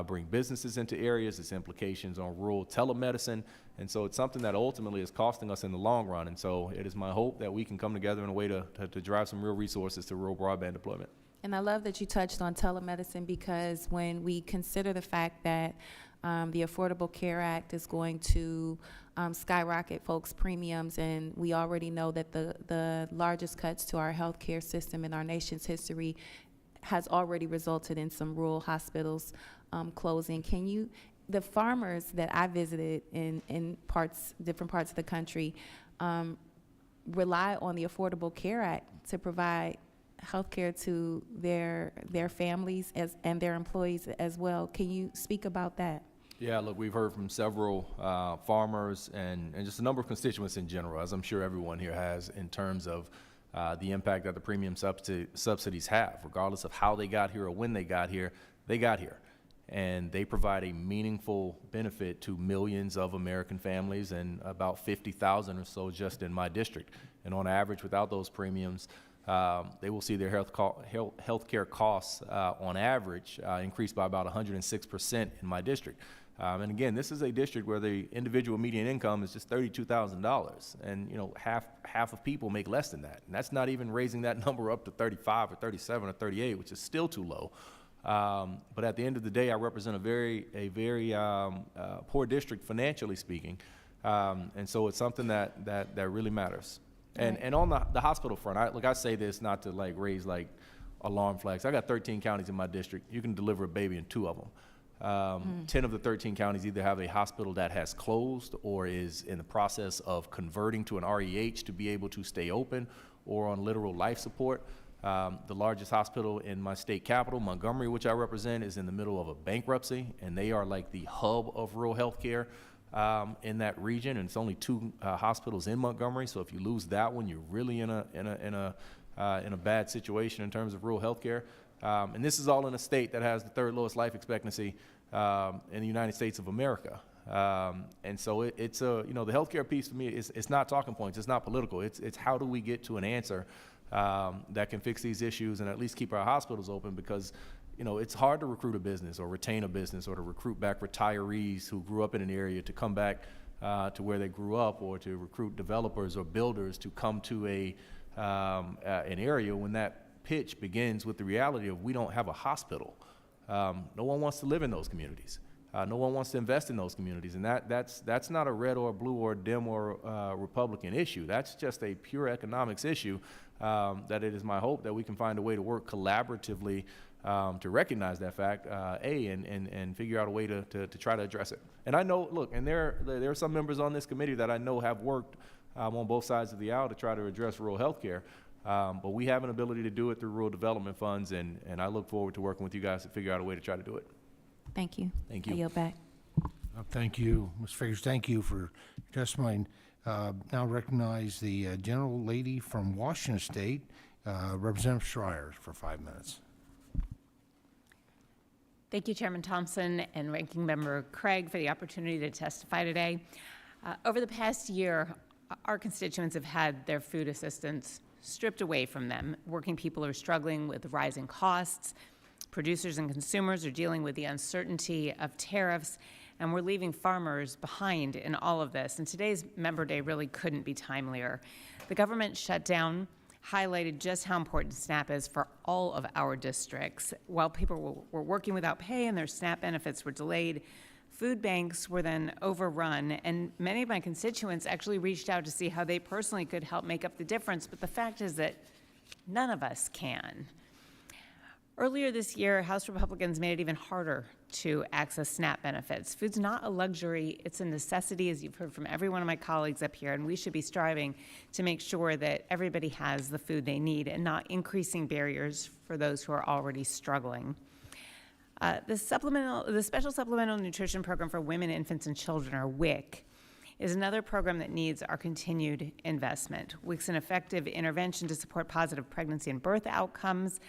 bring businesses into areas, its implications on rural telemedicine. And so it's something that ultimately is costing us in the long run. And so it is my hope that we can come together in a way to drive some real resources to rural broadband deployment. And I love that you touched on telemedicine, because when we consider the fact that the Affordable Care Act is going to skyrocket folks' premiums, and we already know that the largest cuts to our health care system in our nation's history has already resulted in some rural hospitals closing. The farmers that I visited in different parts of the country rely on the Affordable Care Act to provide health care to their families and their employees as well. Can you speak about that? Yeah, look, we've heard from several farmers and just a number of constituents in general, as I'm sure everyone here has, in terms of the impact that the premium subsidies have. Regardless of how they got here or when they got here, and they provide a meaningful benefit to millions of American families, and about 50,000 or so just in my district. And on average, without those premiums, they will see their health care costs on average increase by about 106% in my district. And again, this is a district where the individual median income is just $32,000, and half of people make less than that. And that's not even raising that number up to 35 or 37 or 38, which is still too low. But at the end of the day, I represent a very poor district financially speaking, and so it's something that really matters. And on the hospital front, I say this not to raise alarm flags. I got 13 counties in my district. You can deliver a baby in 2 of them. 10 of the 13 counties either have a hospital that has closed or is in the process of converting to an REH to be able to stay open, or on literal life support. The largest hospital in my state capital, Montgomery, which I represent, is in the middle of a bankruptcy, and they are like the hub of rural health care in that region. And it's only 2 hospitals in Montgomery, so if you lose that one, you're really in a bad situation in terms of rural health care. And this is all in a state that has the 3rd lowest life expectancy in the United States of America. And so it's the healthcare piece to me it's not talking points, it's not political. It's how do we get to an answer that can fix these issues and at least keep our hospitals open, because it's hard to recruit a business or retain a business or to recruit back retirees who grew up in an area to come back to where they grew up, or to recruit developers or builders to come to an area when that pitch begins with the reality of we don't have a hospital. No one wants to live in those communities. No one wants to invest in those communities, and that's not a red or blue or Dem or Republican issue. That's just a pure economics issue that it is my hope that we can find a way to work collaboratively to recognize that fact, and figure out a way to try to address it. And I know, look, and there are some members on this committee that I know have worked on both sides of the aisle to try to address rural health care. But we have an ability to do it through rural development funds, and I look forward to working with you guys to figure out a way to try to do it. Thank you. Thank you. I yield back. Thank you, Ms. Figurs. Thank you for your testimony. Now recognize the gentle lady from Washington State, Representative Schreier, for 5 minutes. Thank you, Chairman Thompson and Ranking Member Craig, for the opportunity to testify today. Over the past year, our constituents have had their food assistance stripped away from them. Working people are struggling with rising costs. Producers and consumers are dealing with the uncertainty of tariffs, and we're leaving farmers behind in all of this. And today's Member Day really couldn't be timelier. The government shutdown highlighted just how important SNAP is for all of our districts. While people were working without pay and their SNAP benefits were delayed, food banks were then overrun, and many of my constituents actually reached out to see how they personally could help make up the difference, but the fact is that none of us can. Earlier this year, House Republicans made it even harder to access SNAP benefits. Food's not a luxury, it's a necessity, as you've heard from every one of my colleagues up here, and we should be striving to make sure that everybody has the food they need and not increasing barriers for those who are already struggling. The Special Supplemental Nutrition Program for Women, Infants, and Children, or WIC, is another program that needs our continued investment. WIC's an effective intervention to support positive pregnancy and birth outcomes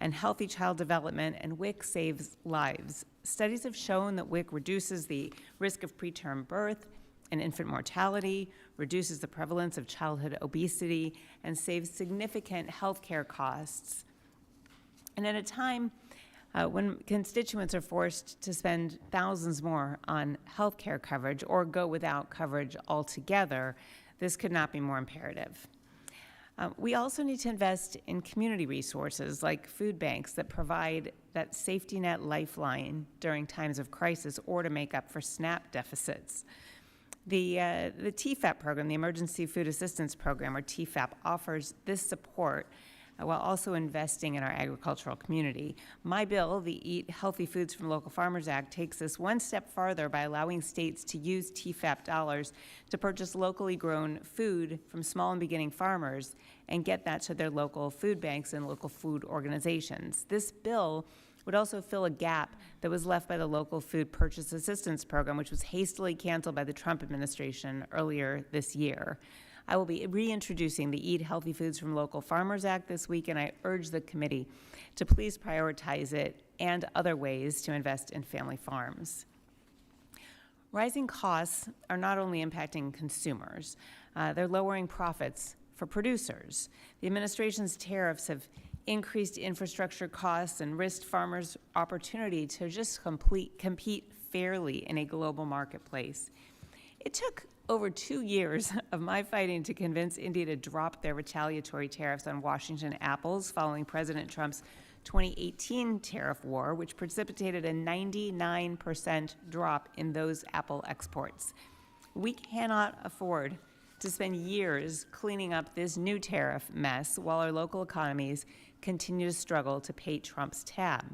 and healthy child development, and WIC saves lives. Studies have shown that WIC reduces the risk of preterm birth and infant mortality, reduces the prevalence of childhood obesity, and saves significant health care costs. And at a time when constituents are forced to spend thousands more on health care coverage or go without coverage altogether, this could not be more imperative. We also need to invest in community resources like food banks that provide that safety net lifeline during times of crisis or to make up for SNAP deficits. The TFAP program, the Emergency Food Assistance Program, or TFAP, offers this support while also investing in our agricultural community. My bill, the Eat Healthy Foods from Local Farmers Act, takes this one step farther by allowing states to use TFAP dollars to purchase locally grown food from small and beginning farmers and get that to their local food banks and local food organizations. This bill would also fill a gap that was left by the Local Food Purchase Assistance Program, which was hastily canceled by the Trump administration earlier this year. I will be reintroducing the Eat Healthy Foods from Local Farmers Act this week, and I urge the committee to please prioritize it and other ways to invest in family farms. Rising costs are not only impacting consumers, they're lowering profits for producers. The administration's tariffs have increased infrastructure costs and risked farmers' opportunity to just compete fairly in a global marketplace. It took over 2 years of my fighting to convince India to drop their retaliatory tariffs on Washington apples following President Trump's 2018 tariff war, which precipitated a 99% drop in those apple exports. We cannot afford to spend years cleaning up this new tariff mess while our local economies continue to struggle to pay Trump's tab.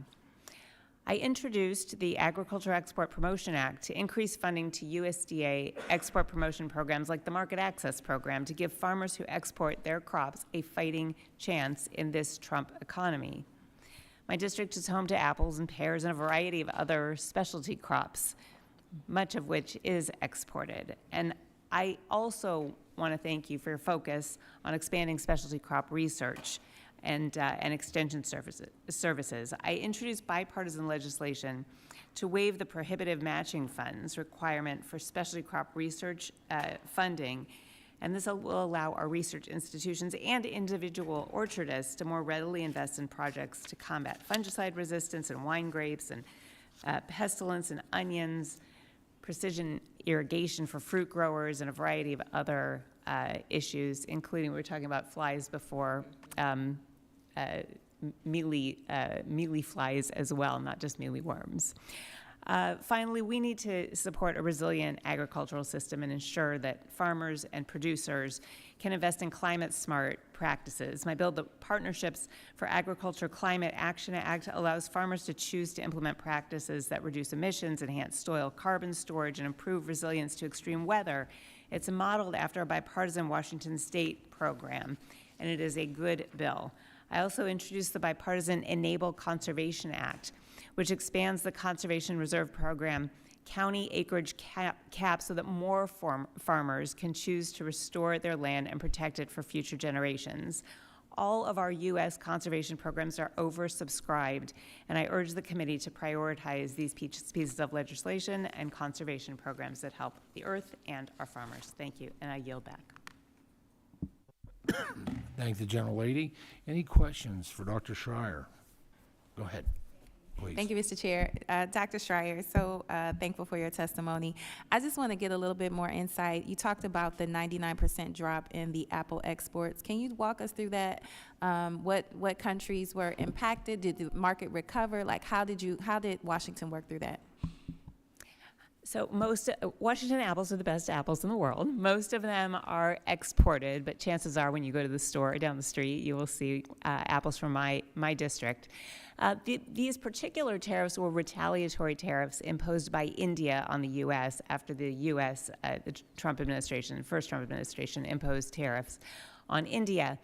I introduced the Agriculture Export Promotion Act to increase funding to USDA export promotion programs like the Market Access Program to give farmers who export their crops a fighting chance in this Trump economy. My district is home to apples and pears and a variety of other specialty crops, much of which is exported. And I also want to thank you for your focus on expanding specialty crop research and extension services. I introduced bipartisan legislation to waive the prohibitive matching funds requirement for specialty crop research funding, and this will allow our research institutions and individual orchardists to more readily invest in projects to combat fungicide resistance in wine grapes and pestilence in onions, precision irrigation for fruit growers, and a variety of other issues, including, we were talking about flies before, mealy flies as well, not just mealy worms. Finally, we need to support a resilient agricultural system and ensure that farmers and producers can invest in climate-smart practices. My bill, the Partnerships for Agriculture Climate Action Act, allows farmers to choose to implement practices that reduce emissions, enhance soil carbon storage, and improve resilience to extreme weather. It's modeled after a bipartisan Washington state program, and it is a good bill. I also introduced the bipartisan Enable Conservation Act, which expands the Conservation Reserve Program county acreage cap so that more farmers can choose to restore their land and protect it for future generations. All of our U.S. conservation programs are oversubscribed, and I urge the committee to prioritize these pieces of legislation and conservation programs that help the earth and our farmers. Thank you, and I yield back. Thank the gentlelady. Any questions for Dr. Schreier? Go ahead, please. Thank you, Mr. Chair. Dr. Schreier, so thankful for your testimony. I just want to get a little bit more insight. You talked about the 99% drop in the apple exports. Can you walk us through that? What countries were impacted? Did the market recover? Like, how did Washington work through that? So Washington apples are the best apples in the world. Most of them are exported, but chances are when you go to the store down the street, you will see apples from my district. These particular tariffs were retaliatory tariffs imposed by India on the U.S. after the U.S., the Trump administration, first Trump administration, imposed tariffs on India.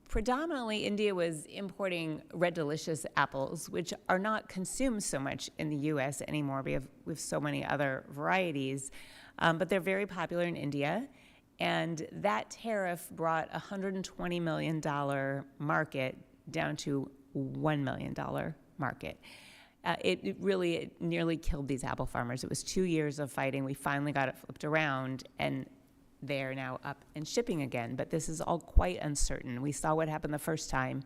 Predominantly, India was importing Red Delicious apples, which are not consumed so much in the U.S. anymore. We have so many other varieties, but they're very popular in India. And that tariff brought a $120 million market down to $1 million market. It nearly killed these apple farmers. It was 2 years of fighting. We finally got it flipped around, and they are now up and shipping again, but this is all quite uncertain. We saw what happened the first time,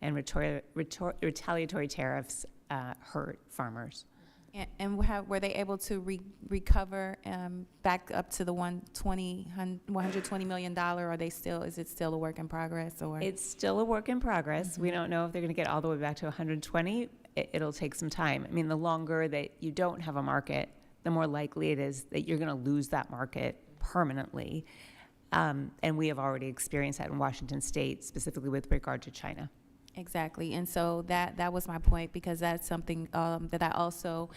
and retaliatory tariffs hurt farmers. And were they able to recover back up to the $120 million? Or is it still a work in progress? Or It's still a work in progress. We don't know if they're going to get all the way back to 120. It'll take some time. I mean, the longer that you don't have a market, the more likely it is that you're going to lose that market permanently. And we have already experienced that in Washington State, specifically with regard to China. Exactly. And so that was my point, because that's something that I also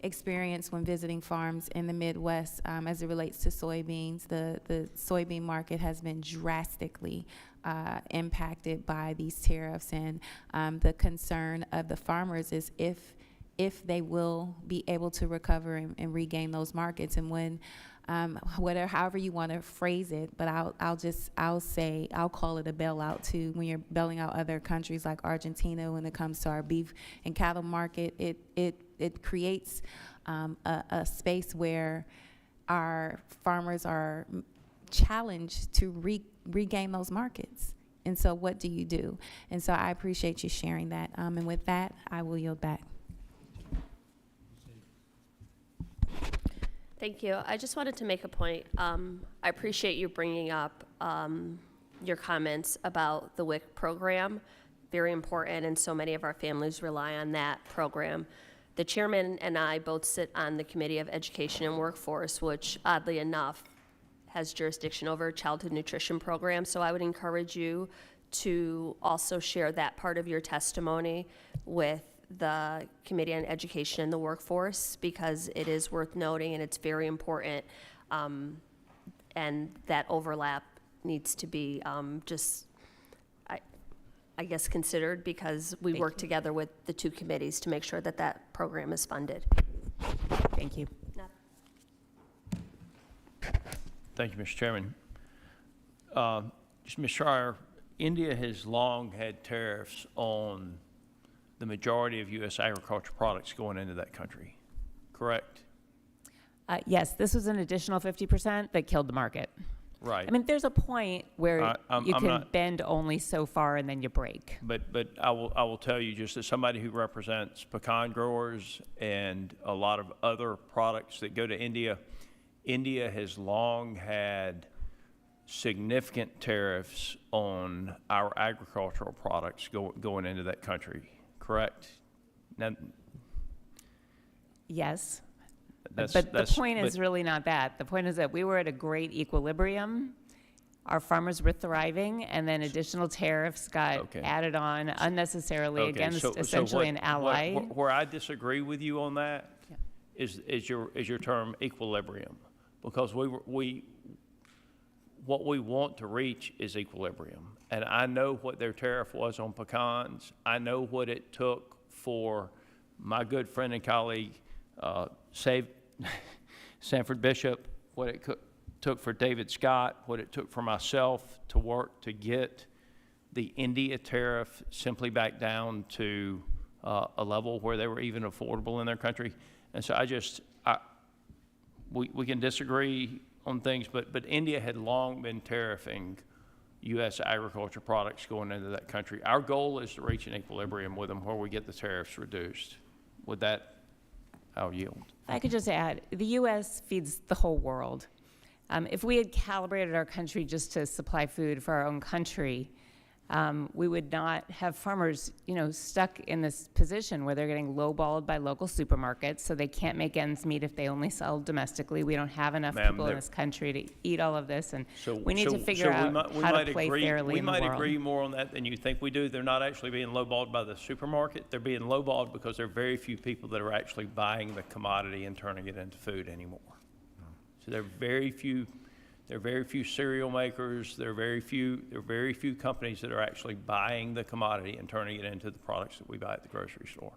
experienced when visiting farms in the Midwest as it relates to soybeans. The soybean market has been drastically impacted by these tariffs, and the concern of the farmers is if they will be able to recover and regain those markets. And when however you want to phrase it, but I'll call it a bailout too. When you're bailing out other countries like Argentina, when it comes to our beef and cattle market, it creates a space where our farmers are challenged to regain those markets. And so what do you do? And so I appreciate you sharing that. And with that, I will yield back. Thank you. I just wanted to make a point. I appreciate you bringing up your comments about the WIC program. Very important, and so many of our families rely on that program. The chairman and I both sit on the Committee of Education and Workforce, which oddly enough has jurisdiction over childhood nutrition programs. So I would encourage you to also share that part of your testimony with the Committee on Education and the Workforce, because it is worth noting and it's very important, and that overlap needs to be I guess considered, because we work together with the two committees to make sure that that program is funded. Thank you. Thank you, Mr. Chairman. Ms. Schreier, India has long had tariffs on the majority of U.S. agriculture products going into that country, correct? Yes, this was an additional 50% that killed the market. Right. I mean, there's a point where you I'm can not- bend only so far and then you break. But I will tell you, just as somebody who represents pecan growers and a lot of other products that go to India, India has long had significant tariffs on our agricultural products going into that country, correct? Now, Yes. that's- But the that's- point is but- really not that. The point is that we were at a great equilibrium. Our farmers were thriving, and then additional tariffs got Okay. added on unnecessarily Okay, against so essentially an ally. Where I disagree with you on that Yeah. is your term equilibrium, because what we want to reach is equilibrium. And I know what their tariff was on pecans. I know what it took for my good friend and colleague, Sanford Bishop, what it took for David Scott, what it took for myself to work to get the India tariff simply back down to a level where they were even affordable in their country. And so we can disagree on things, but India had long been tariffing U.S. agriculture products going into that country. Our goal is to reach an equilibrium with them where we get the tariffs reduced. With that, I'll yield. I could just add, the U.S. feeds the whole world. If we had calibrated our country just to supply food for our own country, we would not have farmers, stuck in this position where they're getting lowballed by local supermarkets, so they can't make ends meet if they only sell domestically. We don't have enough Ma'am, people in there- this country to eat all of this, and So- we need to so- figure so we out might- we how to might play agree- fairly in the world. We might agree more on that than you think we do. They're not actually being lowballed by the supermarket. They're being lowballed because there are very few people that are actually buying the commodity and turning it into food anymore. So there are very few cereal makers, there are very few companies that are actually buying the commodity and turning it into the products that we buy at the grocery store.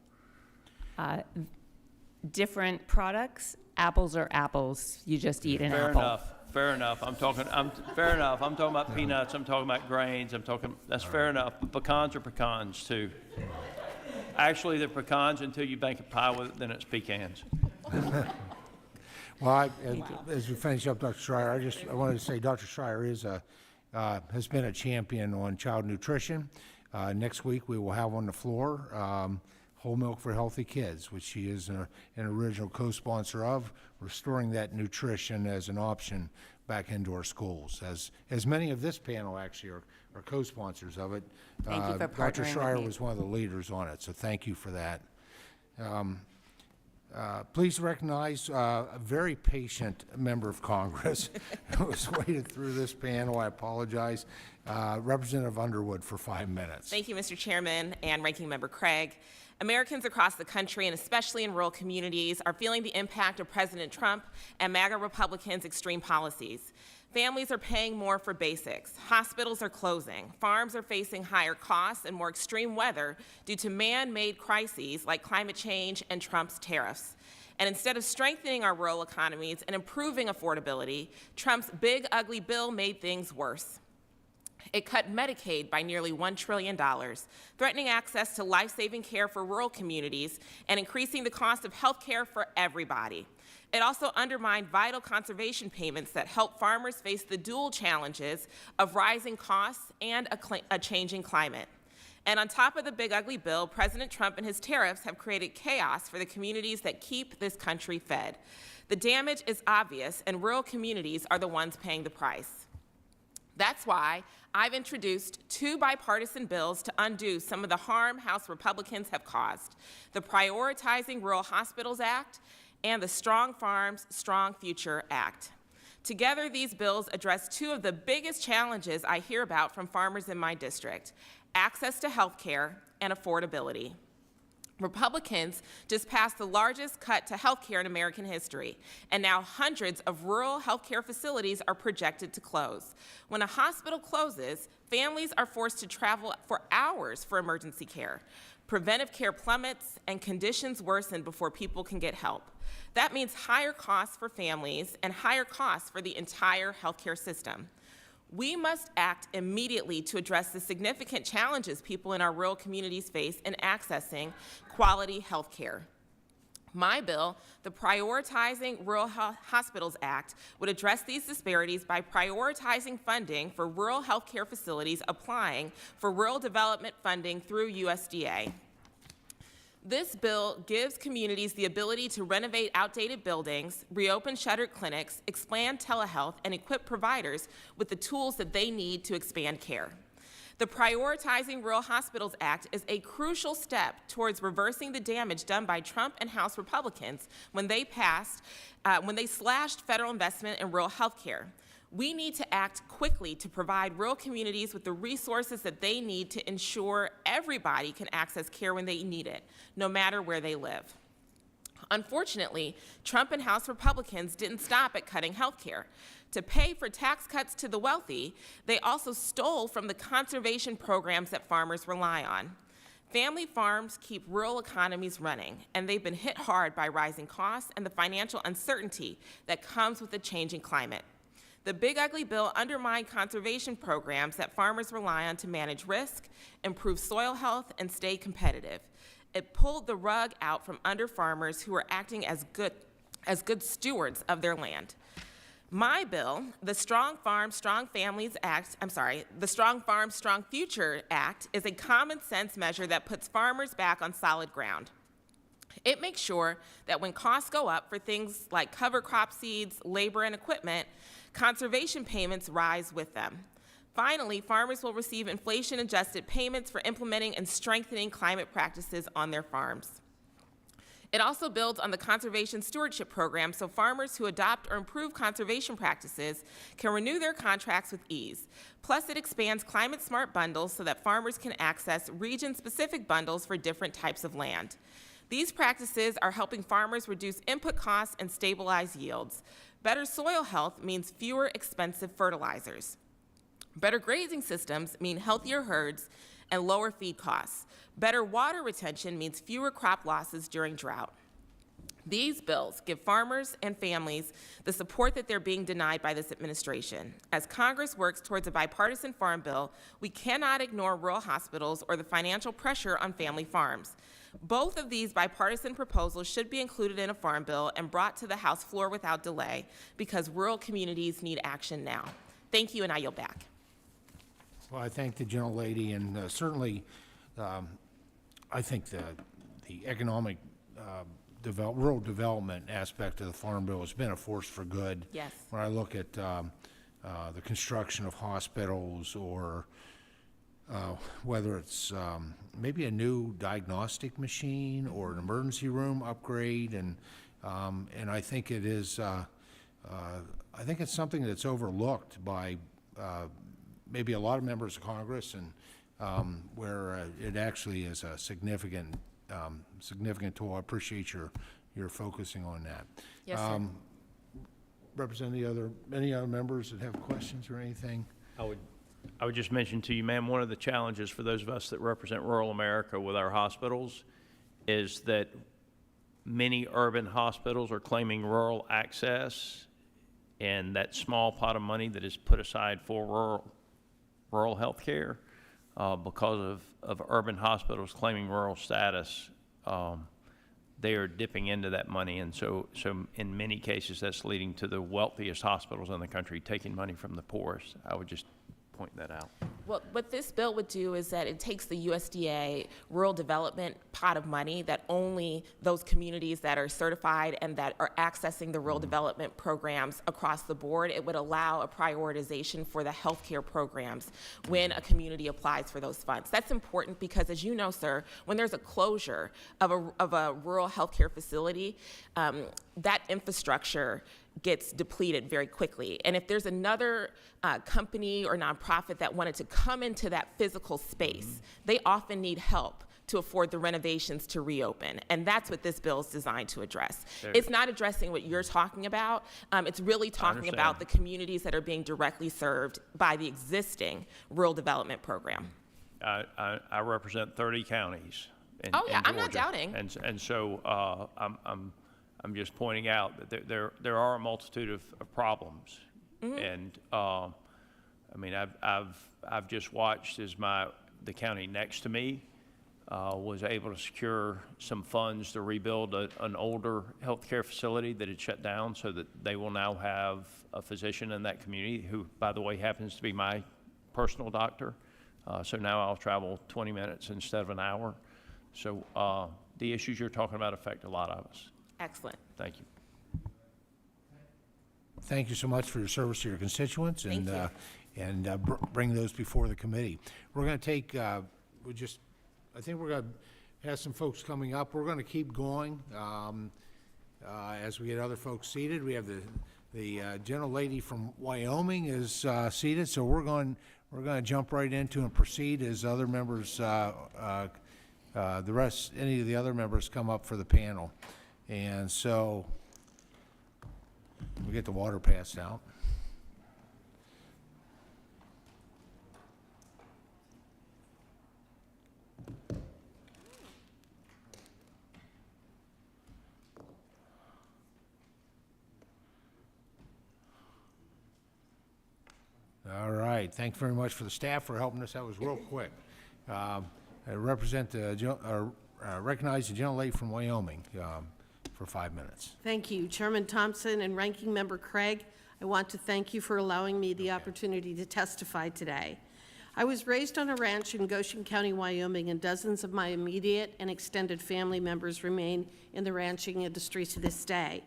Different products, apples are apples. You just eat an apple. Fair enough. I'm talking about peanuts, I'm talking about grains, that's fair enough. But pecans are pecans too. Actually, they're pecans until you bake a pie with it, then it's pecans. Well, as we finish up, Dr. Schreier, I wanted to say Dr. Schreier has been a champion on child nutrition. Next week, we will have on the floor Whole Milk for Healthy Kids, which she is an original co-sponsor of, restoring that nutrition as an option back into our schools. As many of this panel actually are co-sponsors of it. Thank you for Dr. partnering with Schreier me. was one of the leaders on it, so thank you for that. Please recognize a very patient member of Congress who has waited through this panel. I apologize. Representative Underwood for 5 minutes. Thank you, Mr. Chairman and Ranking Member Craig. Americans across the country, and especially in rural communities, are feeling the impact of President Trump and MAGA Republicans' extreme policies. Families are paying more for basics. Hospitals are closing. Farms are facing higher costs and more extreme weather due to man-made crises like climate change and Trump's tariffs. And instead of strengthening our rural economies and improving affordability, Trump's big, ugly bill made things worse. It cut Medicaid by nearly $1 trillion, threatening access to life-saving care for rural communities and increasing the cost of health care for everybody. It also undermined vital conservation payments that help farmers face the dual challenges of rising costs and a changing climate. And on top of the big ugly bill, President Trump and his tariffs have created chaos for the communities that keep this country fed. The damage is obvious, and rural communities are the ones paying the price. That's why I've introduced 2 bipartisan bills to undo some of the harm House Republicans have caused: the Prioritizing Rural Hospitals Act and the Strong Farms, Strong Future Act. Together, these bills address 2 of the biggest challenges I hear about from farmers in my district: access to health care and affordability. Republicans just passed the largest cut to health care in American history, and now hundreds of rural health care facilities are projected to close. When a hospital closes, families are forced to travel for hours for emergency care. Preventive care plummets, and conditions worsen before people can get help. That means higher costs for families and higher costs for the entire healthcare system. We must act immediately to address the significant challenges people in our rural communities face in accessing quality health care. My bill, the Prioritizing Rural Hospitals Act, would address these disparities by prioritizing funding for rural health care facilities applying for rural development funding through USDA. This bill gives communities the ability to renovate outdated buildings, reopen shuttered clinics, expand telehealth, and equip providers with the tools that they need to expand care. The Prioritizing Rural Hospitals Act is a crucial step towards reversing the damage done by Trump and House Republicans when they slashed federal investment in rural health care. We need to act quickly to provide rural communities with the resources that they need to ensure everybody can access care when they need it, no matter where they live. Unfortunately, Trump and House Republicans didn't stop at cutting health care. To pay for tax cuts to the wealthy, they also stole from the conservation programs that farmers rely on. Family farms keep rural economies running, and they've been hit hard by rising costs and the financial uncertainty that comes with the changing climate. The big ugly bill undermined conservation programs that farmers rely on to manage risk, improve soil health, and stay competitive. It pulled the rug out from under farmers who are acting as good stewards of their land. My bill, the Strong Farm, Strong Families Act, the Strong Farm, Strong Future Act, is a common sense measure that puts farmers back on solid ground. It makes sure that when costs go up for things like cover crop seeds, labor, and equipment, conservation payments rise with them. Finally, farmers will receive inflation-adjusted payments for implementing and strengthening climate practices on their farms. It also builds on the Conservation Stewardship Program, so farmers who adopt or improve conservation practices can renew their contracts with ease. Plus, it expands climate-smart bundles so that farmers can access region-specific bundles for different types of land. These practices are helping farmers reduce input costs and stabilize yields. Better soil health means fewer expensive fertilizers. Better grazing systems mean healthier herds and lower feed costs. Better water retention means fewer crop losses during drought. These bills give farmers and families the support that they're being denied by this administration. As Congress works towards a bipartisan farm bill, we cannot ignore rural hospitals or the financial pressure on family farms. Both of these bipartisan proposals should be included in a farm bill and brought to the House floor without delay because rural communities need action now. Thank you, and I yield back. Well, I thank the gentlelady, and certainly, I think the economic rural development aspect of the Farm Bill has been a force for good. Yes. When I look at the construction of hospitals, or whether it's maybe a new diagnostic machine or an emergency room upgrade, and I think it is. I think it's something that's overlooked by maybe a lot of members of Congress, and where it actually is a significant tool. I appreciate your focusing on that. Yes, sir. Represent any other members that have questions or anything? I would just mention to you, ma'am, one of the challenges for those of us that represent rural America with our hospitals is that many urban hospitals are claiming rural access, and that small pot of money that is put aside for rural health care, because of urban hospitals claiming rural status, they are dipping into that money. And so in many cases, that's leading to the wealthiest hospitals in the country taking money from the poorest. I would just point that out. Well, what this bill would do is that it takes the USDA rural development pot of money that only those communities that are certified and that are accessing the rural development programs across the board. It would allow a prioritization for the healthcare programs when a community applies for those funds. That's important because, as you know, sir, when there's a closure of a rural healthcare facility, that infrastructure gets depleted very quickly. And if there's another company or nonprofit that wanted to come into that physical space, they often need help to afford the renovations to reopen. And that's what this bill is designed to address. It's not addressing what you're talking about. It's really talking about the communities that are being directly served by the existing rural development program. I represent 30 counties in I'm not Georgia. doubting. And so I'm just pointing out that there are a multitude of problems. And I mean, I've just watched as the county next to me was able to secure some funds to rebuild an older healthcare facility that had shut down, so that they will now have a physician in that community who, by the way, happens to be my personal doctor. So now I'll travel 20 minutes instead of an hour. So the issues you're talking about affect a lot of us. Excellent. Thank you. Thank you so much for your service to your constituents, and bring those before the committee. We're going to take, I think we're going to have some folks coming up. We're going to keep going as we get other folks seated. We have the gentlelady from Wyoming is seated, so we're going to jump right into and proceed as other members, any of the other members come up for the panel. And so we get the water passed out. All right. Thank you very much for the staff for helping us. That was real quick. I recognize the gentlelady from Wyoming for 5 minutes. Thank you, Chairman Thompson and Ranking Member Craig. I want to thank you for allowing me the opportunity to testify today. I was raised on a ranch in Goshen County, Wyoming, and dozens of my immediate and extended family members remain in the ranching industry to this day.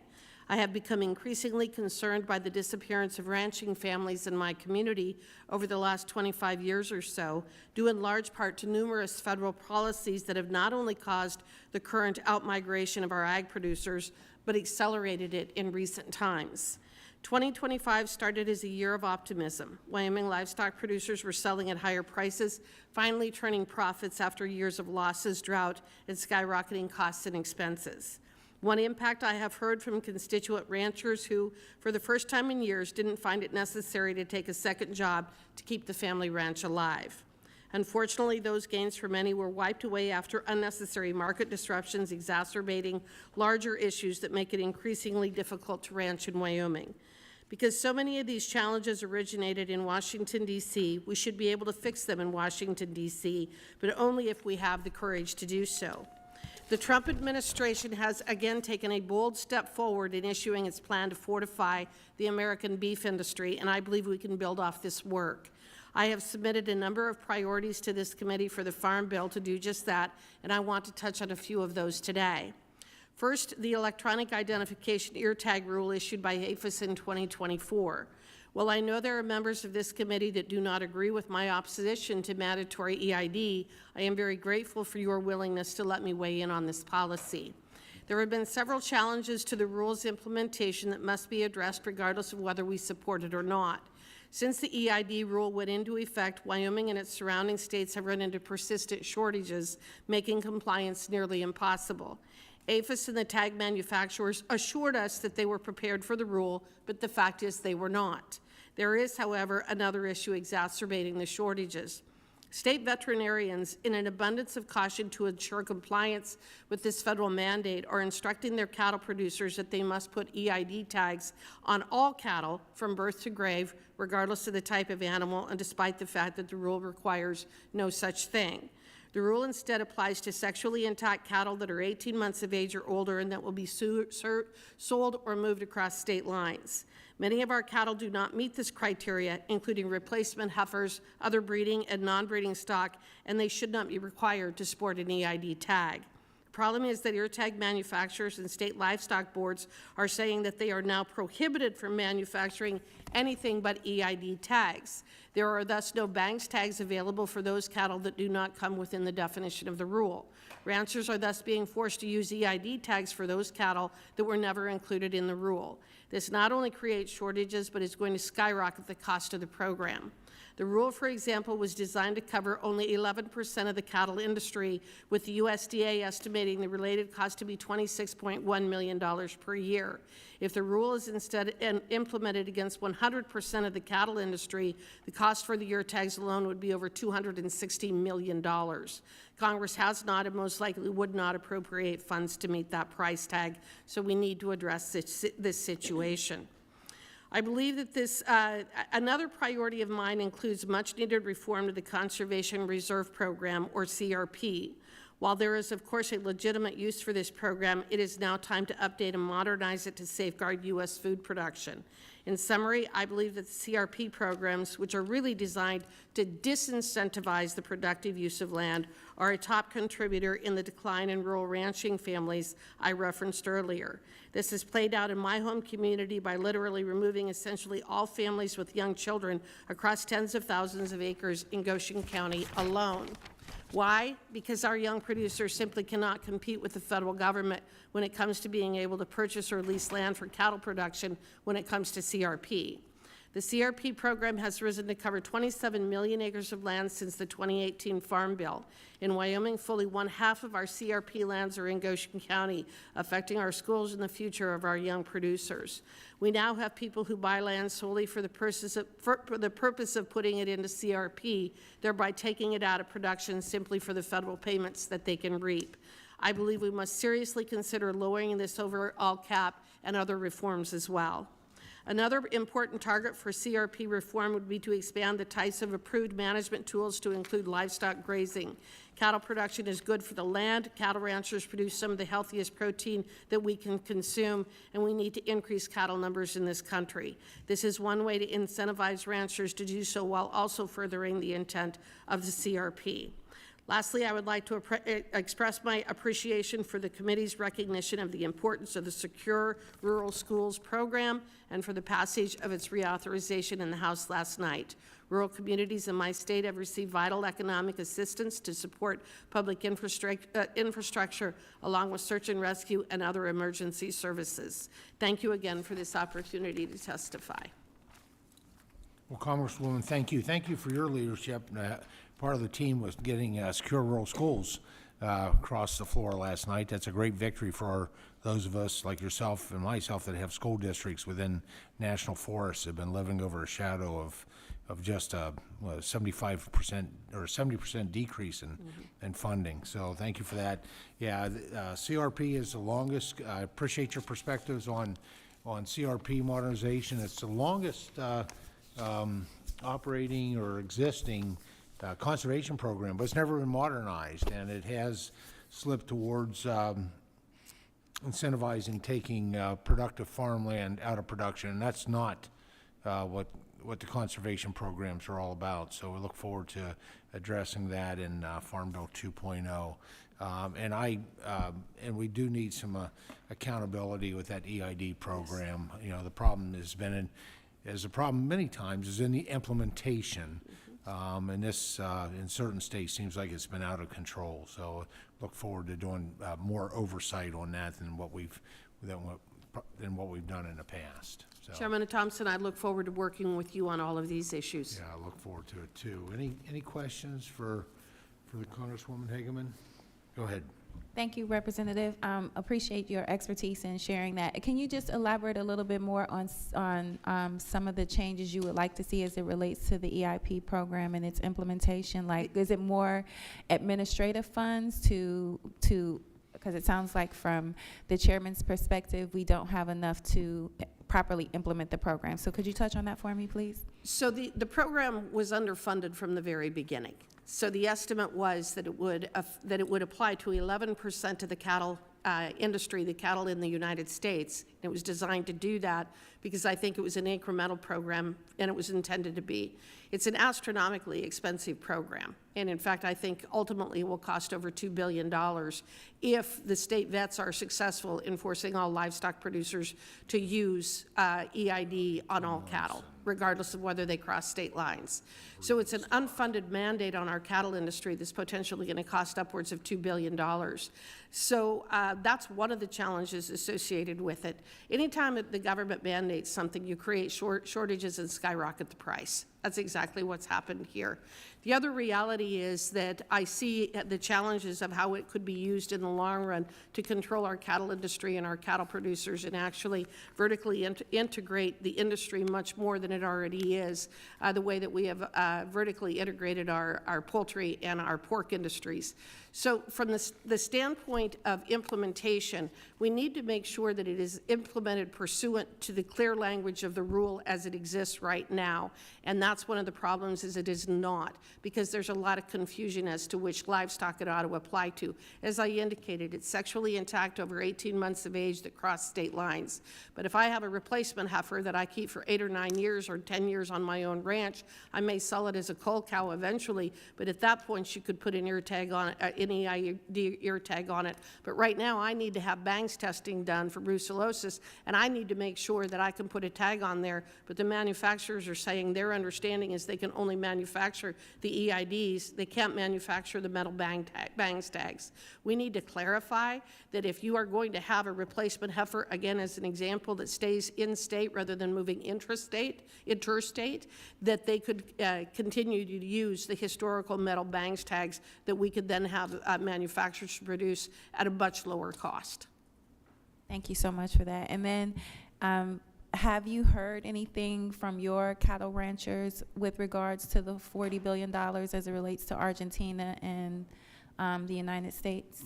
I have become increasingly concerned by the disappearance of ranching families in my community over the last 25 years or so, due in large part to numerous federal policies that have not only caused the current outmigration of our ag producers, but accelerated it in recent times. 2025 started as a year of optimism. Wyoming livestock producers were selling at higher prices, finally turning profits after years of losses, drought, and skyrocketing costs and expenses. One impact I have heard from constituent ranchers who, for the first time in years, didn't find it necessary to take a second job to keep the family ranch alive. Unfortunately, those gains for many were wiped away after unnecessary market disruptions exacerbating larger issues that make it increasingly difficult to ranch in Wyoming. Because so many of these challenges originated in Washington, D.C., we should be able to fix them in Washington, D.C., but only if we have the courage to do so. The Trump administration has again taken a bold step forward in issuing its plan to fortify the American beef industry, and I believe we can build off this work. I have submitted a number of priorities to this committee for the Farm Bill to do just that, and I want to touch on a few of those today. First, the electronic identification ear tag rule issued by APHIS in 2024. While I know there are members of this committee that do not agree with my opposition to mandatory EID, I am very grateful for your willingness to let me weigh in on this policy. There have been several challenges to the rule's implementation that must be addressed regardless of whether we support it or not. Since the EID rule went into effect, Wyoming and its surrounding states have run into persistent shortages, making compliance nearly impossible. APHIS and the tag manufacturers assured us that they were prepared for the rule, but the fact is they were not. There is, however, another issue exacerbating the shortages. State veterinarians, in an abundance of caution to ensure compliance with this federal mandate, are instructing their cattle producers that they must put EID tags on all cattle from birth to grave, regardless of the type of animal, and despite the fact that the rule requires no such thing. The rule instead applies to sexually intact cattle that are 18 months of age or older and that will be sold or moved across state lines. Many of our cattle do not meet this criteria, including replacement heifers, other breeding and non-breeding stock, and they should not be required to sport an EID tag. The problem is that ear tag manufacturers and state livestock boards are saying that they are now prohibited from manufacturing anything but EID tags. There are thus no Banks tags available for those cattle that do not come within the definition of the rule. Ranchers are thus being forced to use EID tags for those cattle that were never included in the rule. This not only creates shortages, but is going to skyrocket the cost of the program. The rule, for example, was designed to cover only 11% of the cattle industry, with the USDA estimating the related cost to be $26.1 million per year. If the rule is instead implemented against 100% of the cattle industry, the cost for the ear tags alone would be over $260 million. Congress has not and most likely would not appropriate funds to meet that price tag, so we need to address this situation. I believe that another priority of mine includes much-needed reform to the Conservation Reserve Program, or CRP. While there is, of course, a legitimate use for this program, it is now time to update and modernize it to safeguard U.S. food production. In summary, I believe that the CRP programs, which are really designed to disincentivize the productive use of land, are a top contributor in the decline in rural ranching families I referenced earlier. This has played out in my home community by literally removing essentially all families with young children across tens of thousands of acres in Goshen County alone. Why? Because our young producers simply cannot compete with the federal government when it comes to being able to purchase or lease land for cattle production when it comes to CRP. The CRP program has risen to cover 27 million acres of land since the 2018 Farm Bill. In Wyoming, fully one-half of our CRP lands are in Goshen County, affecting our schools and the future of our young producers. We now have people who buy land solely for the purpose of putting it into CRP, thereby taking it out of production simply for the federal payments that they can reap. I believe we must seriously consider lowering this overall cap and other reforms as well. Another important target for CRP reform would be to expand the types of approved management tools to include livestock grazing. Cattle production is good for the land. Cattle ranchers produce some of the healthiest protein that we can consume, and we need to increase cattle numbers in this country. This is one way to incentivize ranchers to do so while also furthering the intent of the CRP. Lastly, I would like to express my appreciation for the committee's recognition of the importance of the Secure Rural Schools program and for the passage of its reauthorization in the House last night. Rural communities in my state have received vital economic assistance to support public infrastructure along with search and rescue and other emergency services. Thank you again for this opportunity to testify. Well, Congresswoman, thank you. Thank you for your leadership. Part of the team was getting Secure Rural Schools across the floor last night. That's a great victory for those of us like yourself and myself that have school districts within national forests that have been living over a shadow of just a 75% or 70% decrease in funding. So thank you for that. Yeah, CRP is the longest. I appreciate your perspectives on CRP modernization. It's the longest operating or existing conservation program, but it's never been modernized, and it has slipped towards incentivizing taking productive farmland out of production, and that's not what the conservation programs are all about. So we look forward to addressing that in Farm Bill 2.0. And we do need some accountability with that EID program. You know, the problem has been as a problem many times is in the implementation. And this, in certain states, seems like it's been out of control. So look forward to doing more oversight on that than what we've done in the past. So, Chairman Thompson, I look forward to working with you on all of these issues. yeah, I look forward to it too. Any questions for the Congresswoman Hageman? Go ahead. Thank you, Representative. Appreciate your expertise in sharing that. Can you just elaborate a little bit more on some of the changes you would like to see as it relates to the EIP program and its implementation? Like, is it more administrative funds because it sounds like from the chairman's perspective, we don't have enough to properly implement the program. So could you touch on that for me, please? So the program was underfunded from the very beginning. So the estimate was that it would apply to 11% of the cattle industry, the cattle in the United States. It was designed to do that because I think it was an incremental program, and it was intended to be. It's an astronomically expensive program, and in fact, I think ultimately it will cost over $2 billion if the state vets are successful in forcing all livestock producers to use EID on all cattle, regardless of whether they cross state lines. So it's an unfunded mandate on our cattle industry that's potentially going to cost upwards of $2 billion. So that's one of the challenges associated with it. Anytime that the government mandates something, you create shortages and skyrocket the price. That's exactly what's happened here. The other reality is that I see the challenges of how it could be used in the long run to control our cattle industry and our cattle producers and actually vertically integrate the industry much more than it already is, the way that we have vertically integrated our poultry and our pork industries. So from the standpoint of implementation, we need to make sure that it is implemented pursuant to the clear language of the rule as it exists right now. And that's one of the problems, is it is not, because there's a lot of confusion as to which livestock it ought to apply to. As I indicated, it's sexually intact over 18 months of age that cross state lines. But if I have a replacement heifer that I keep for 8 or 9 years or 10 years on my own ranch, I may sell it as a cull cow eventually, but at that point you could put an ear tag on it, an EID ear tag on it. But right now I need to have bangs testing done for brucellosis, and I need to make sure that I can put a tag on there, but the manufacturers are saying their understanding is they can only manufacture the EIDs, they can't manufacture the metal bangs tags. We need to clarify that if you are going to have a replacement heifer, again as an example, that stays in state rather than moving interstate, that they could continue to use the historical metal bangs tags that we could then have manufacturers produce at a much lower cost. Thank you so much for that. And then have you heard anything from your cattle ranchers with regards to the $40 billion as it relates to Argentina and the United States?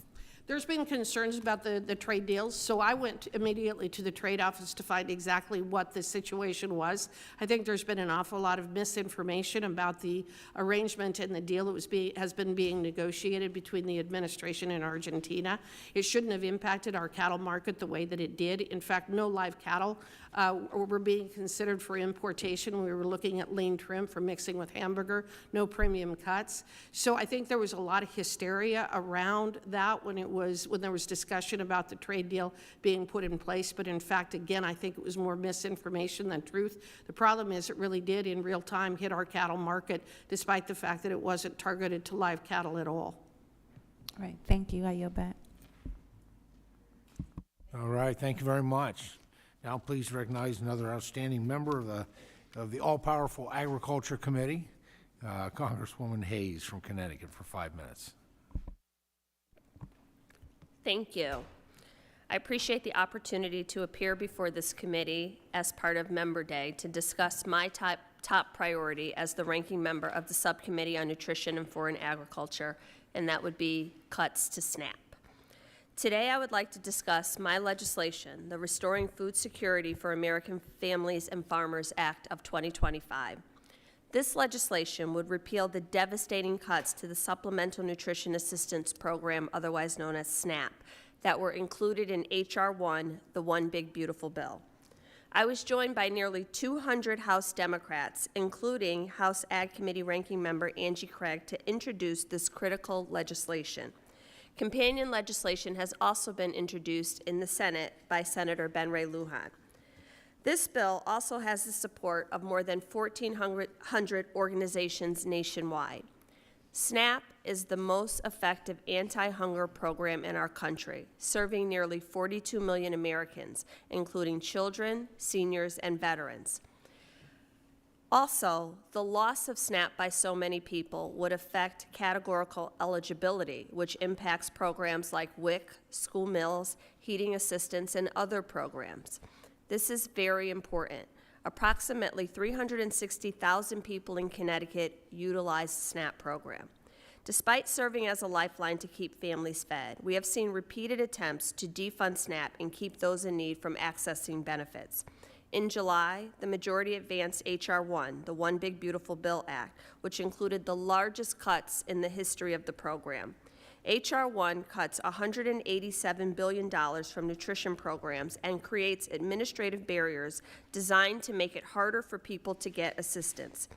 There's been concerns about the trade deals, so I went immediately to the trade office to find exactly what the situation was. I think there's been an awful lot of misinformation about the arrangement and the deal that has been being negotiated between the administration and Argentina. It shouldn't have impacted our cattle market the way that it did. In fact, no live cattle were being considered for importation. We were looking at lean trim for mixing with hamburger, no premium cuts. So I think there was a lot of hysteria around that when there was discussion about the trade deal being put in place. But in fact, again, I think it was more misinformation than truth. The problem is it really did in real time hit our cattle market, despite the fact that it wasn't targeted to live cattle at all. All right, thank you. I yield back. All right, thank you very much. Now please recognize another outstanding member of the all-powerful Agriculture Committee, Congresswoman Hayes from Connecticut, for 5 minutes. Thank you. I appreciate the opportunity to appear before this committee as part of Member Day to discuss my top priority as the ranking member of the Subcommittee on Nutrition and Foreign Agriculture, and that would be cuts to SNAP. Today, I would like to discuss my legislation, the Restoring Food Security for American Families and Farmers Act of 2025. This legislation would repeal the devastating cuts to the Supplemental Nutrition Assistance Program, otherwise known as SNAP, that were included in H.R. 1, the One Big Beautiful Bill. I was joined by nearly 200 House Democrats, including House Ag Committee Ranking Member Angie Craig, to introduce this critical legislation. Companion legislation has also been introduced in the Senate by Senator Ben Ray Lujan. This bill also has the support of more than 1,400 organizations nationwide. SNAP is the most effective anti-hunger program in our country, serving nearly 42 million Americans, including children, seniors, and veterans. Also, the loss of SNAP by so many people would affect categorical eligibility, which impacts programs like WIC, school meals, heating assistance, and other programs. This is very important. Approximately 360,000 people in Connecticut utilize the SNAP program. Despite serving as a lifeline to keep families fed, we have seen repeated attempts to defund SNAP and keep those in need from accessing benefits. In July, the majority advanced H.R. 1, the One Big Beautiful Bill Act, which included the largest cuts in the history of the program. H.R. 1 cuts $187 billion from nutrition programs and creates administrative barriers designed to make it harder for people to get assistance.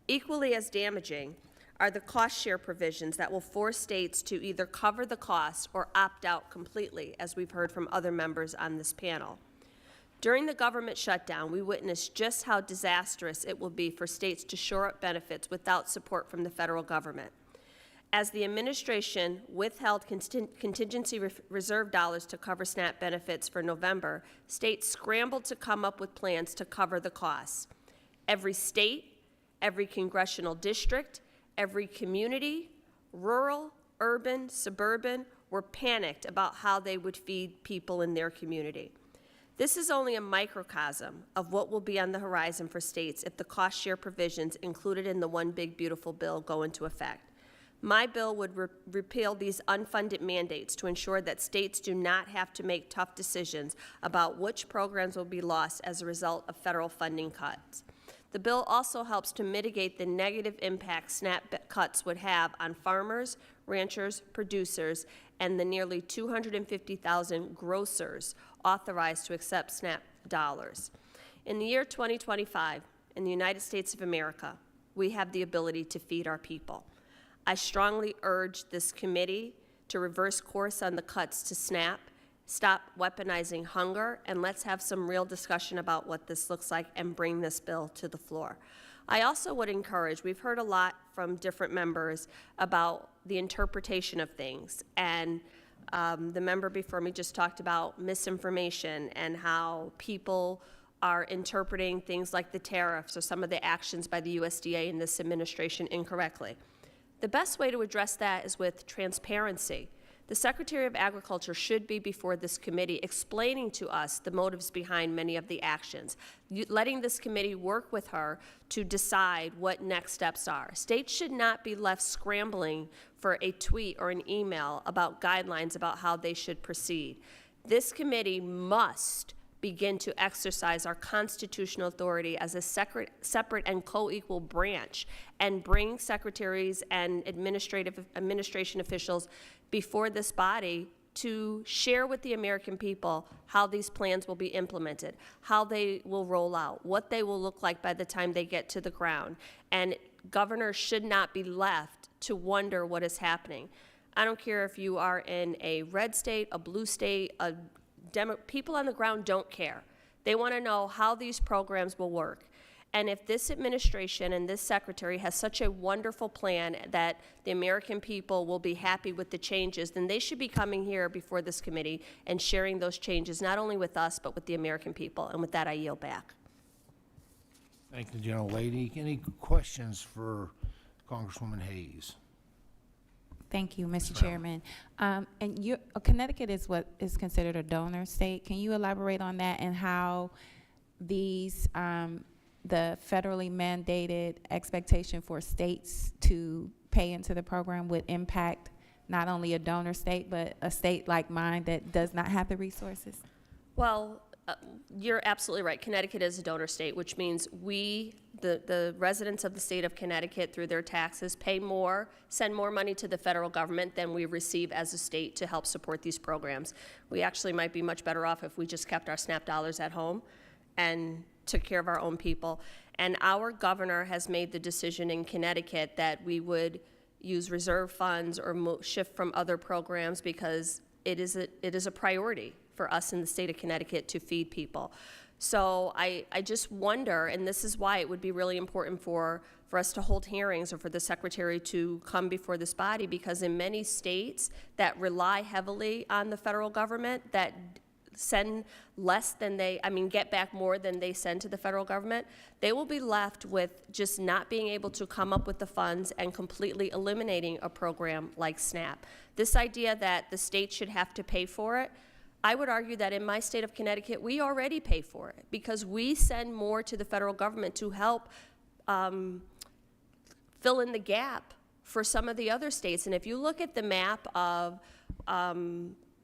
Equally as damaging are the cost share provisions that will force states to either cover the cost or opt out completely, as we've heard from other members on this panel. During the government shutdown, we witnessed just how disastrous it will be for states to shore up benefits without support from the federal government. As the administration withheld contingency reserve dollars to cover SNAP benefits for November, states scrambled to come up with plans to cover the costs. Every state, every congressional district, every community, rural, urban, suburban, were panicked about how they would feed people in their community. This is only a microcosm of what will be on the horizon for states if the cost share provisions included in the One Big Beautiful Bill go into effect. My bill would repeal these unfunded mandates to ensure that states do not have to make tough decisions about which programs will be lost as a result of federal funding cuts. The bill also helps to mitigate the negative impact SNAP cuts would have on farmers, ranchers, producers, and the nearly 250,000 grocers authorized to accept SNAP dollars. In the year 2025, in the United States of America, we have the ability to feed our people. I strongly urge this committee to reverse course on the cuts to SNAP, stop weaponizing hunger, and let's have some real discussion about what this looks like and bring this bill to the floor. I also would encourage, we've heard a lot from different members about the interpretation of things, and the member before me just talked about misinformation and how people are interpreting things like the tariffs or some of the actions by the USDA in this administration incorrectly. The best way to address that is with transparency. The Secretary of Agriculture should be before this committee explaining to us the motives behind many of the actions, letting this committee work with her to decide what next steps are. States should not be left scrambling for a tweet or an email about guidelines about how they should proceed. This committee must begin to exercise our constitutional authority as a separate and co-equal branch and bring secretaries and administration officials before this body to share with the American people how these plans will be implemented, how they will roll out, what they will look like by the time they get to the ground. And governors should not be left to wonder what is happening. I don't care if you are in a red state, a blue state, people on the ground don't care. They want to know how these programs will work. And if this administration and this secretary has such a wonderful plan that the American people will be happy with the changes, then they should be coming here before this committee and sharing those changes, not only with us, but with the American people. And with that, I yield back. Thank you, gentlelady. Any questions for Congresswoman Hayes? Thank you, Mr. Chairman. And Connecticut is what is considered a donor state. Can you elaborate on that and how these, the federally mandated expectation for states to pay into the program would impact not only a donor state, but a state like mine that does not have the resources? Well, you're absolutely right. Connecticut is a donor state, which means we, the residents of the state of Connecticut, through their taxes, pay more, send more money to the federal government than we receive as a state to help support these programs. We actually might be much better off if we just kept our SNAP dollars at home and took care of our own people. And our governor has made the decision in Connecticut that we would use reserve funds or shift from other programs because it is a priority for us in the state of Connecticut to feed people. So I just wonder, and this is why it would be really important for us to hold hearings or for the secretary to come before this body, because in many states that rely heavily on the federal government, that send less than get back more than they send to the federal government, they will be left with just not being able to come up with the funds and completely eliminating a program like SNAP. This idea that the state should have to pay for it, I would argue that in my state of Connecticut, we already pay for it because we send more to the federal government to help fill in the gap for some of the other states. And if you look at the map of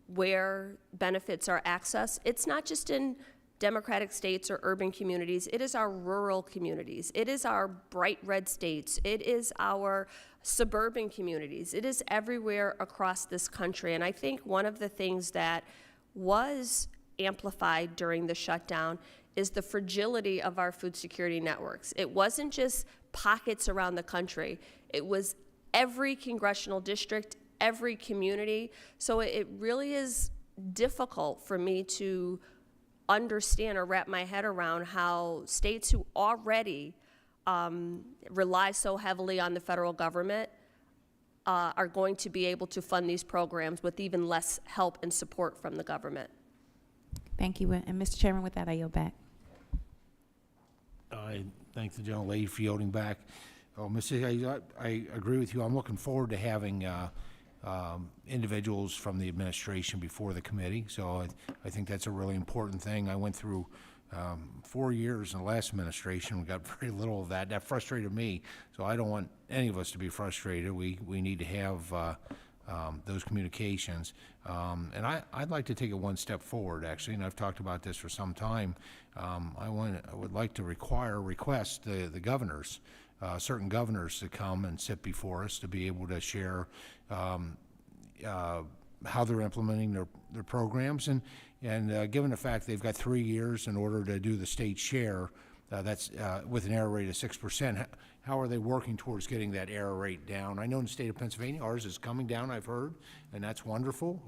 where benefits are accessed, it's not just in Democratic states or urban communities, it is our rural communities, it is our bright red states, it is our suburban communities, it is everywhere across this country. And I think one of the things that was amplified during the shutdown is the fragility of our food security networks. It wasn't just pockets around the country, it was every congressional district, every community. So it really is difficult for me to understand or wrap my head around how states who already rely so heavily on the federal government are going to be able to fund these programs with even less help and support from the government. Thank you. And Mr. Chairman, with that, I yield back. I thank the gentlelady for yielding back. Mrs. Hayes, I agree with you. I'm looking forward to having individuals from the administration before the committee. So I think that's a really important thing. I went through 4 years in the last administration. We got very little of that. That frustrated me. So I don't want any of us to be frustrated. We need to have those communications. And I'd like to take it one step forward, actually, and I've talked about this for some time. I would like to request the governors, certain governors, to come and sit before us to be able to share how they're implementing their programs. And given the fact they've got 3 years in order to do the state share, that's with an error rate of 6%, how are they working towards getting that error rate down? I know in the state of Pennsylvania, ours is coming down, I've heard, and that's wonderful,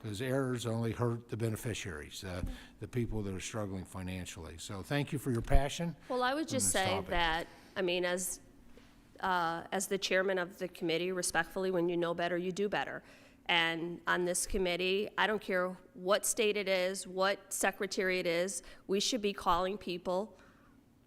because errors only hurt the beneficiaries, the people that are struggling financially. So thank you for your passion. Well, I would just say that, I mean, as the chairman of the committee, respectfully, when you know better, you do better. And on this committee, I don't care what state it is, what secretary it is, we should be calling people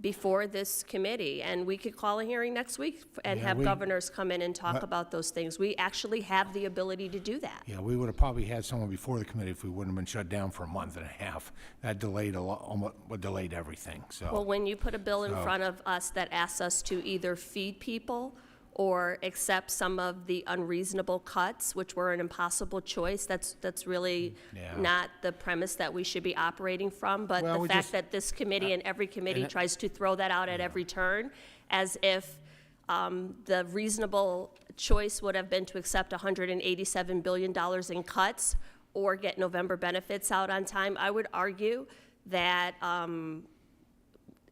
before this committee, and we could call a hearing next week and Yeah, have we- governors come in and talk about those things. We actually have the ability to do that. Yeah, we would have probably had someone before the committee if we wouldn't have been shut down for a month and a half. That delayed almost delayed everything, so. Well, when you put a bill in front of us that asks us to either feed people or accept some of the unreasonable cuts, which were an impossible choice, that's really Yeah. not the premise that we should be operating from. But Well, the we fact just- that this committee and every committee and it- tries to throw that out at every turn as if the reasonable choice would have been to accept $187 billion in cuts or get November benefits out on time, I would argue that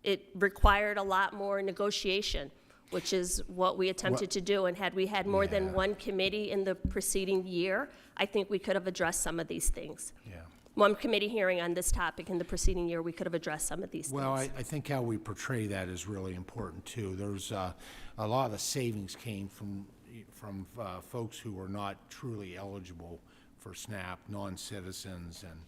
it required a lot more negotiation, which is what we attempted to do. And had we had more than Yeah. one committee in the preceding year, I think we could have addressed some of these things. Yeah. One committee hearing on this topic in the preceding year, we could have addressed some of these things. Well, I think how we portray that is really important, too. There's a lot of the savings came from folks who were not truly eligible for SNAP, non-citizens, and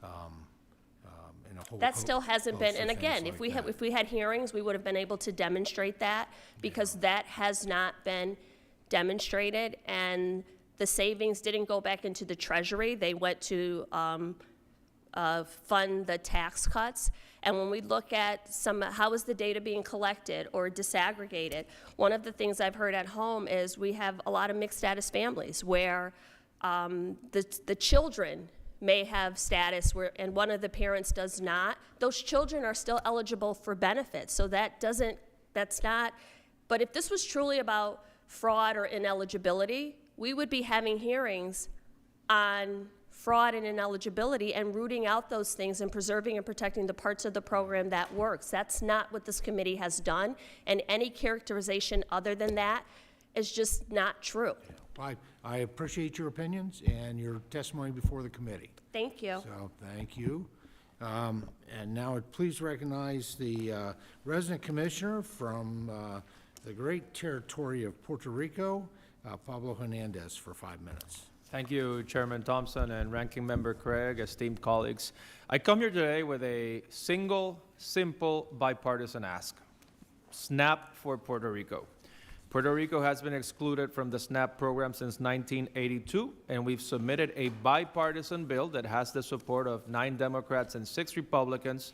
a whole That still hasn't been, host of and things again, like that. if we had hearings, we would have been able to demonstrate that, because that has not been demonstrated, and the savings didn't go back into the treasury, they went to fund the tax cuts. And when we look at how is the data being collected or disaggregated, one of the things I've heard at home is we have a lot of mixed status families where the children may have status and one of the parents does not. Those children are still eligible for benefits, so that's not, but if this was truly about fraud or ineligibility, we would be having hearings on fraud and ineligibility and rooting out those things and preserving and protecting the parts of the program that works. That's not what this committee has done, and any characterization other than that is just not true. I appreciate your opinions and your testimony before the committee. Thank you. So, thank you. And now, please recognize the resident commissioner from the great territory of Puerto Rico, Pablo Hernandez, for 5 minutes. Thank you, Chairman Thompson and Ranking Member Craig, esteemed colleagues. I come here today with a single, simple, bipartisan ask. SNAP for Puerto Rico. Puerto Rico has been excluded from the SNAP program since 1982, and we've submitted a bipartisan bill that has the support of 9 Democrats and 6 Republicans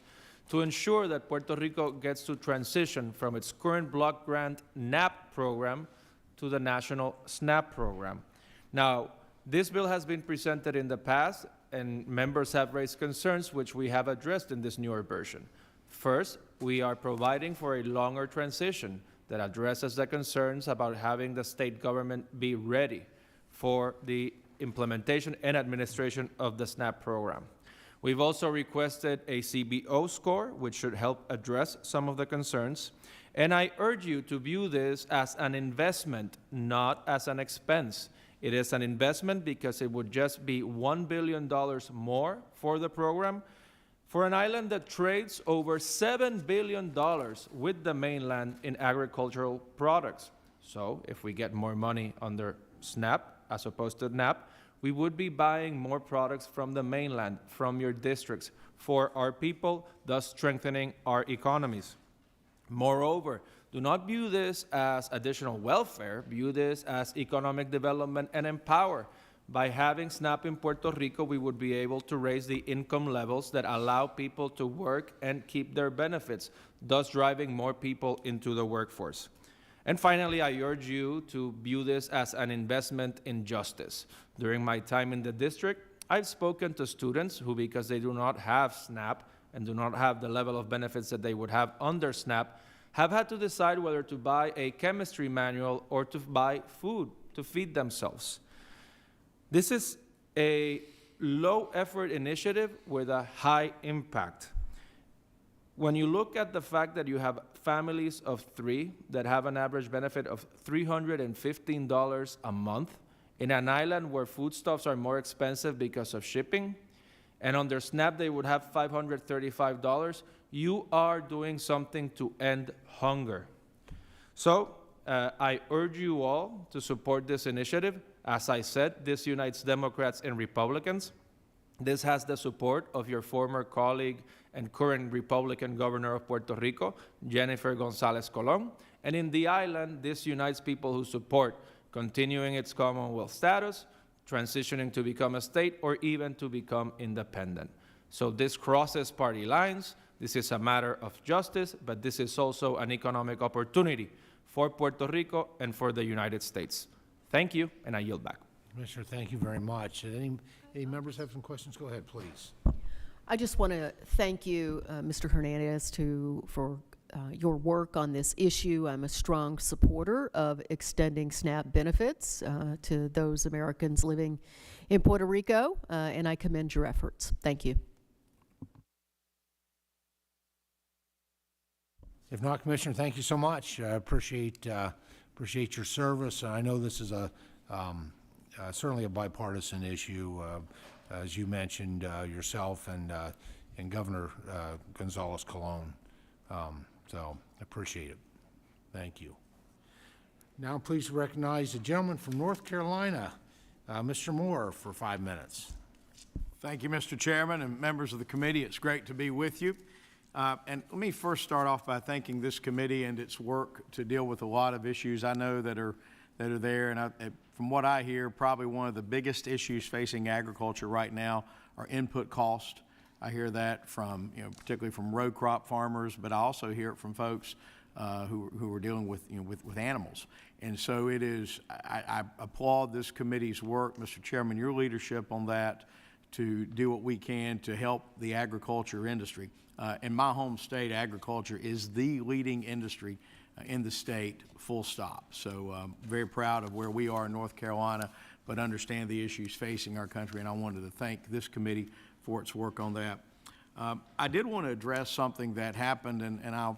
to ensure that Puerto Rico gets to transition from its current block grant NAP program to the national SNAP program. Now, this bill has been presented in the past, and members have raised concerns which we have addressed in this newer version. First, we are providing for a longer transition that addresses the concerns about having the state government be ready for the implementation and administration of the SNAP program. We've also requested a CBO score, which should help address some of the concerns. And I urge you to view this as an investment, not as an expense. It is an investment because it would just be $1 billion more for the program for an island that trades over $7 billion with the mainland in agricultural products. So if we get more money under SNAP as opposed to NAP, we would be buying more products from the mainland, from your districts, for our people, thus strengthening our economies. Moreover, do not view this as additional welfare, view this as economic development and empower. By having SNAP in Puerto Rico, we would be able to raise the income levels that allow people to work and keep their benefits, thus driving more people into the workforce. And finally, I urge you to view this as an investment in justice. During my time in the district, I've spoken to students who, because they do not have SNAP and do not have the level of benefits that they would have under SNAP, have had to decide whether to buy a chemistry manual or to buy food to feed themselves. This is a low-effort initiative with a high impact. When you look at the fact that you have families of 3 that have an average benefit of $315 a month in an island where foodstuffs are more expensive because of shipping, and under SNAP they would have $535, you are doing something to end hunger. So I urge you all to support this initiative. As I said, this unites Democrats and Republicans. This has the support of your former colleague and current Republican governor of Puerto Rico, Jennifer Gonzalez Colon. And in the island, this unites people who support continuing its Commonwealth status, transitioning to become a state, or even to become independent. So this crosses party lines. This is a matter of justice, but this is also an economic opportunity for Puerto Rico and for the United States. Thank you, and I yield back. Commissioner, thank you very much. Any members have some questions? Go ahead, please. I just want to thank you, Mr. Hernandez, for your work on this issue. I'm a strong supporter of extending SNAP benefits to those Americans living in Puerto Rico, and I commend your efforts. Thank you. If not, Commissioner, thank you so much. I appreciate your service. I know this is certainly a bipartisan issue, as you mentioned yourself and Governor Gonzalez Colon. So I appreciate it. Thank you. Now I'm pleased to recognize the gentleman from North Carolina, Mr. Moore, for 5 minutes. Thank you, Mr. Chairman and members of the committee. It's great to be with you. And let me first start off by thanking this committee and its work to deal with a lot of issues I know that are there. And from what I hear, probably one of the biggest issues facing agriculture right now are input costs. I hear that from, particularly from row crop farmers, but I also hear it from folks who are dealing with, with animals. And so it is, I applaud this committee's work, Mr. Chairman, your leadership on that, to do what we can to help the agriculture industry. In my home state, agriculture is the leading industry in the state, full stop. So very proud of where we are in North Carolina, but understand the issues facing our country, and I wanted to thank this committee for its work on that. I did want to address something that happened, and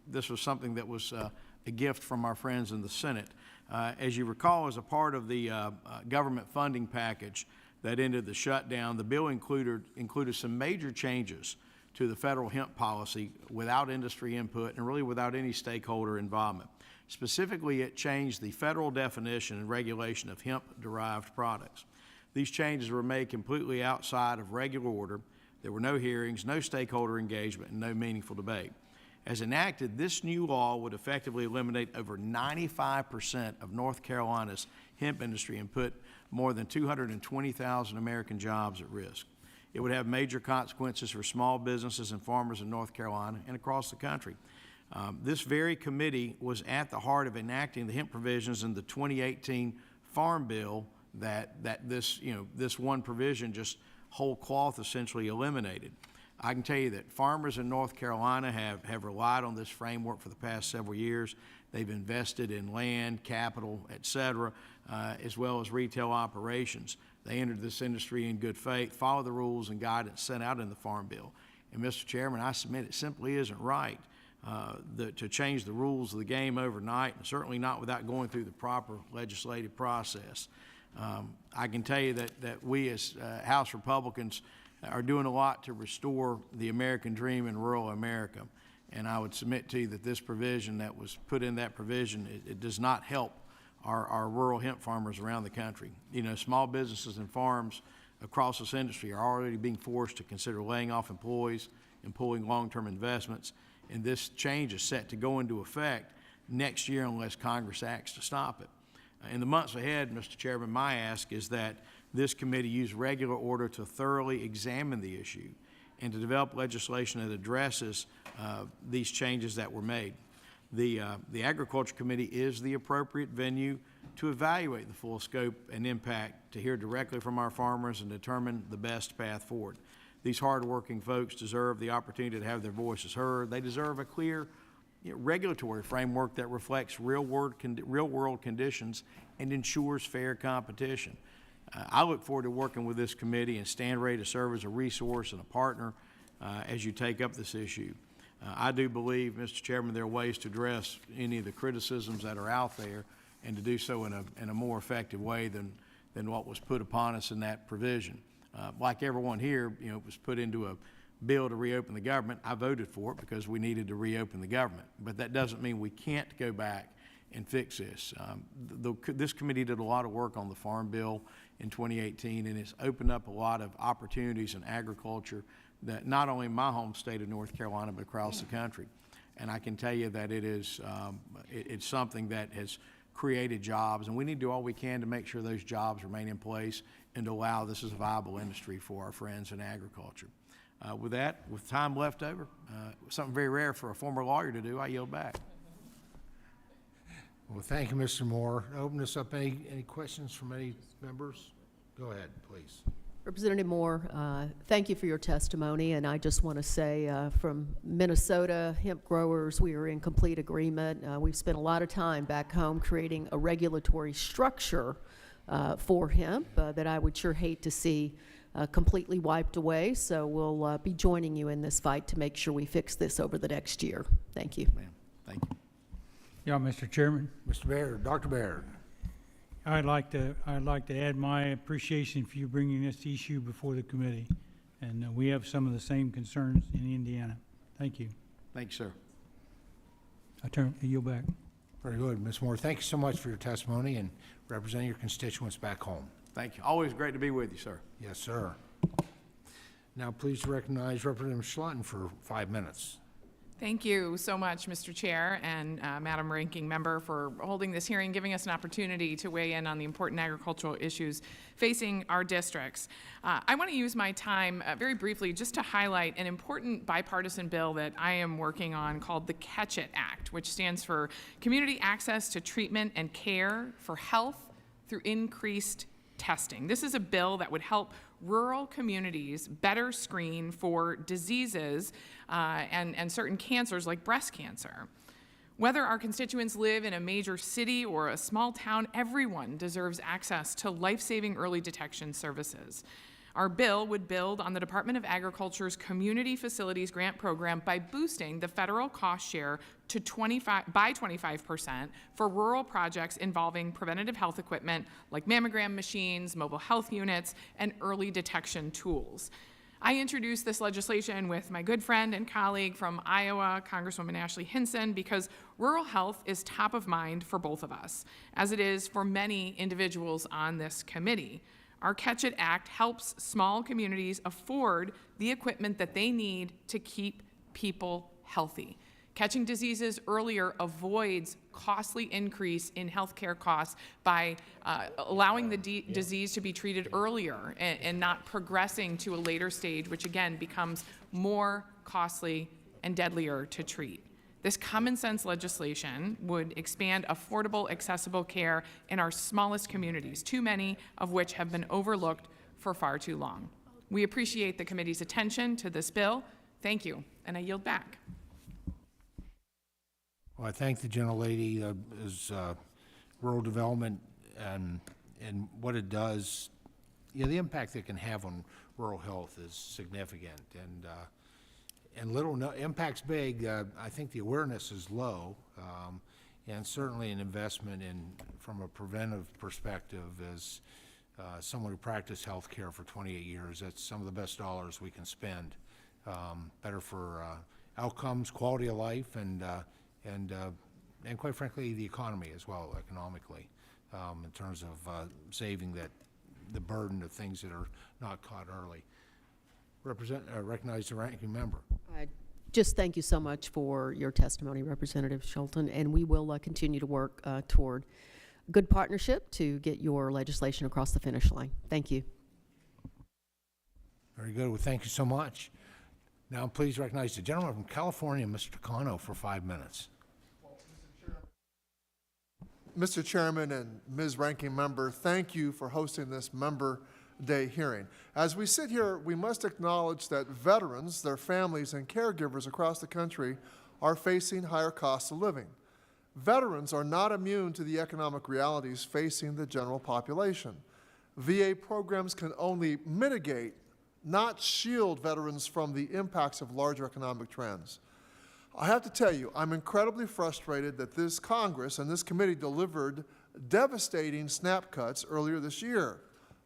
this was something that was a gift from our friends in the Senate. As you recall, as a part of the government funding package that ended the shutdown, the bill included some major changes to the federal hemp policy without industry input and really without any stakeholder involvement. Specifically, it changed the federal definition and regulation of hemp-derived products. These changes were made completely outside of regular order. There were no hearings, no stakeholder engagement, and no meaningful debate. As enacted, this new law would effectively eliminate over 95% of North Carolina's hemp industry and put more than 220,000 American jobs at risk. It would have major consequences for small businesses and farmers in North Carolina and across the country. This very committee was at the heart of enacting the hemp provisions in the 2018 Farm Bill that this one provision just whole cloth essentially eliminated. I can tell you that farmers in North Carolina have relied on this framework for the past several years. They've invested in land, capital, et cetera, as well as retail operations. They entered this industry in good faith, followed the rules and guidance set out in the Farm Bill. And Mr. Chairman, I submit it simply isn't right to change the rules of the game overnight, and certainly not without going through the proper legislative process. I can tell you that we as House Republicans are doing a lot to restore the American dream in rural America. And I would submit to you that this provision that was put in that provision, it does not help our rural hemp farmers around the country. Small businesses and farms across this industry are already being forced to consider laying off employees and pulling long-term investments. And this change is set to go into effect next year unless Congress acts to stop it. In the months ahead, Mr. Chairman, my ask is that this committee use regular order to thoroughly examine the issue and to develop legislation that addresses these changes that were made. The Agriculture Committee is the appropriate venue to evaluate the full scope and impact, to hear directly from our farmers and determine the best path forward. These hardworking folks deserve the opportunity to have their voices heard. They deserve a clear regulatory framework that reflects real-world conditions and ensures fair competition. I look forward to working with this committee and stand ready to serve as a resource and a partner as you take up this issue. I do believe, Mr. Chairman, there are ways to address any of the criticisms that are out there and to do so in a more effective way than what was put upon us in that provision. Like everyone here, it was put into a bill to reopen the government. I voted for it because we needed to reopen the government. But that doesn't mean we can't go back and fix this. This committee did a lot of work on the Farm Bill in 2018, and it's opened up a lot of opportunities in agriculture that not only in my home state of North Carolina, but across the country. And I can tell you that it is, it's something that has created jobs, and we need to do all we can to make sure those jobs remain in place and to allow this as a viable industry for our friends in agriculture. With that, with time left over, something very rare for a former lawyer to do, I yield back. Well, thank you, Mr. Moore. Open this up. Any questions from any members? Go ahead, please. Representative Moore, thank you for your testimony, and I just want to say from Minnesota hemp growers, we are in complete agreement. We've spent a lot of time back home creating a regulatory structure for hemp that I would sure hate to see completely wiped away, so we'll be joining you in this fight to make sure we fix this over the next year. Thank you. Ma'am, thank you. Yeah, Mr. Chairman, Mr. Baird, Dr. Baird. I'd like to add my appreciation for you bringing this issue before the committee. And we have some of the same concerns in Indiana. Thank you. Thank you, sir. I yield back. Very good, Ms. Moore. Thank you so much for your testimony and representing your constituents back home. Thank you. Always great to be with you, sir. Yes, sir. Now, please recognize Representative Schlotton for 5 minutes. Thank you so much, Mr. Chair and Madam Ranking Member, for holding this hearing, giving us an opportunity to weigh in on the important agricultural issues facing our districts. I want to use my time very briefly just to highlight an important bipartisan bill that I am working on called the Catch It Act, which stands for Community Access to Treatment and Care for Health through Increased Testing. This is a bill that would help rural communities better screen for diseases and certain cancers like breast cancer. Whether our constituents live in a major city or a small town, everyone deserves access to life-saving early detection services. Our bill would build on the Department of Agriculture's Community Facilities Grant Program by boosting the federal cost share to 25% for rural projects involving preventative health equipment like mammogram machines, mobile health units, and early detection tools. I introduced this legislation with my good friend and colleague from Iowa, Congresswoman Ashley Hinson, because rural health is top of mind for both of us, as it is for many individuals on this committee. Our Catch It Act helps small communities afford the equipment that they need to keep people healthy. Catching diseases earlier avoids costly increase in healthcare costs by allowing the disease to be treated earlier and not progressing to a later stage, which again becomes more costly and deadlier to treat. This common sense legislation would expand affordable, accessible care in our smallest communities, too many of which have been overlooked for far too long. We appreciate the committee's attention to this bill. Thank you, and I yield back. Well, I thank the gentlelady. Rural development and what it does, the impact it can have on rural health is significant, and impact's big. I think the awareness is low, and certainly an investment from a preventive perspective as someone who practiced health care for 28 years, that's some of the best dollars we can spend. Better for outcomes, quality of life, and quite frankly, the economy as well, economically, in terms of saving the burden of things that are not caught early. Recognize the ranking member. Just thank you so much for your testimony, Representative Schlotton, and we will continue to work toward good partnership to get your legislation across the finish line. Thank you. Very good. Well, thank you so much. Now, please recognize the gentleman from California, Mr. Takano, for 5 minutes. Mr. Chairman and Ms. Ranking Member, thank you for hosting this Member Day hearing. As we sit here, we must acknowledge that veterans, their families, and caregivers across the country are facing higher costs of living. Veterans are not immune to the economic realities facing the general population. VA programs can only mitigate, not shield veterans from the impacts of larger economic trends. I have to tell you, I'm incredibly frustrated that this Congress and this committee delivered devastating SNAP cuts earlier this year.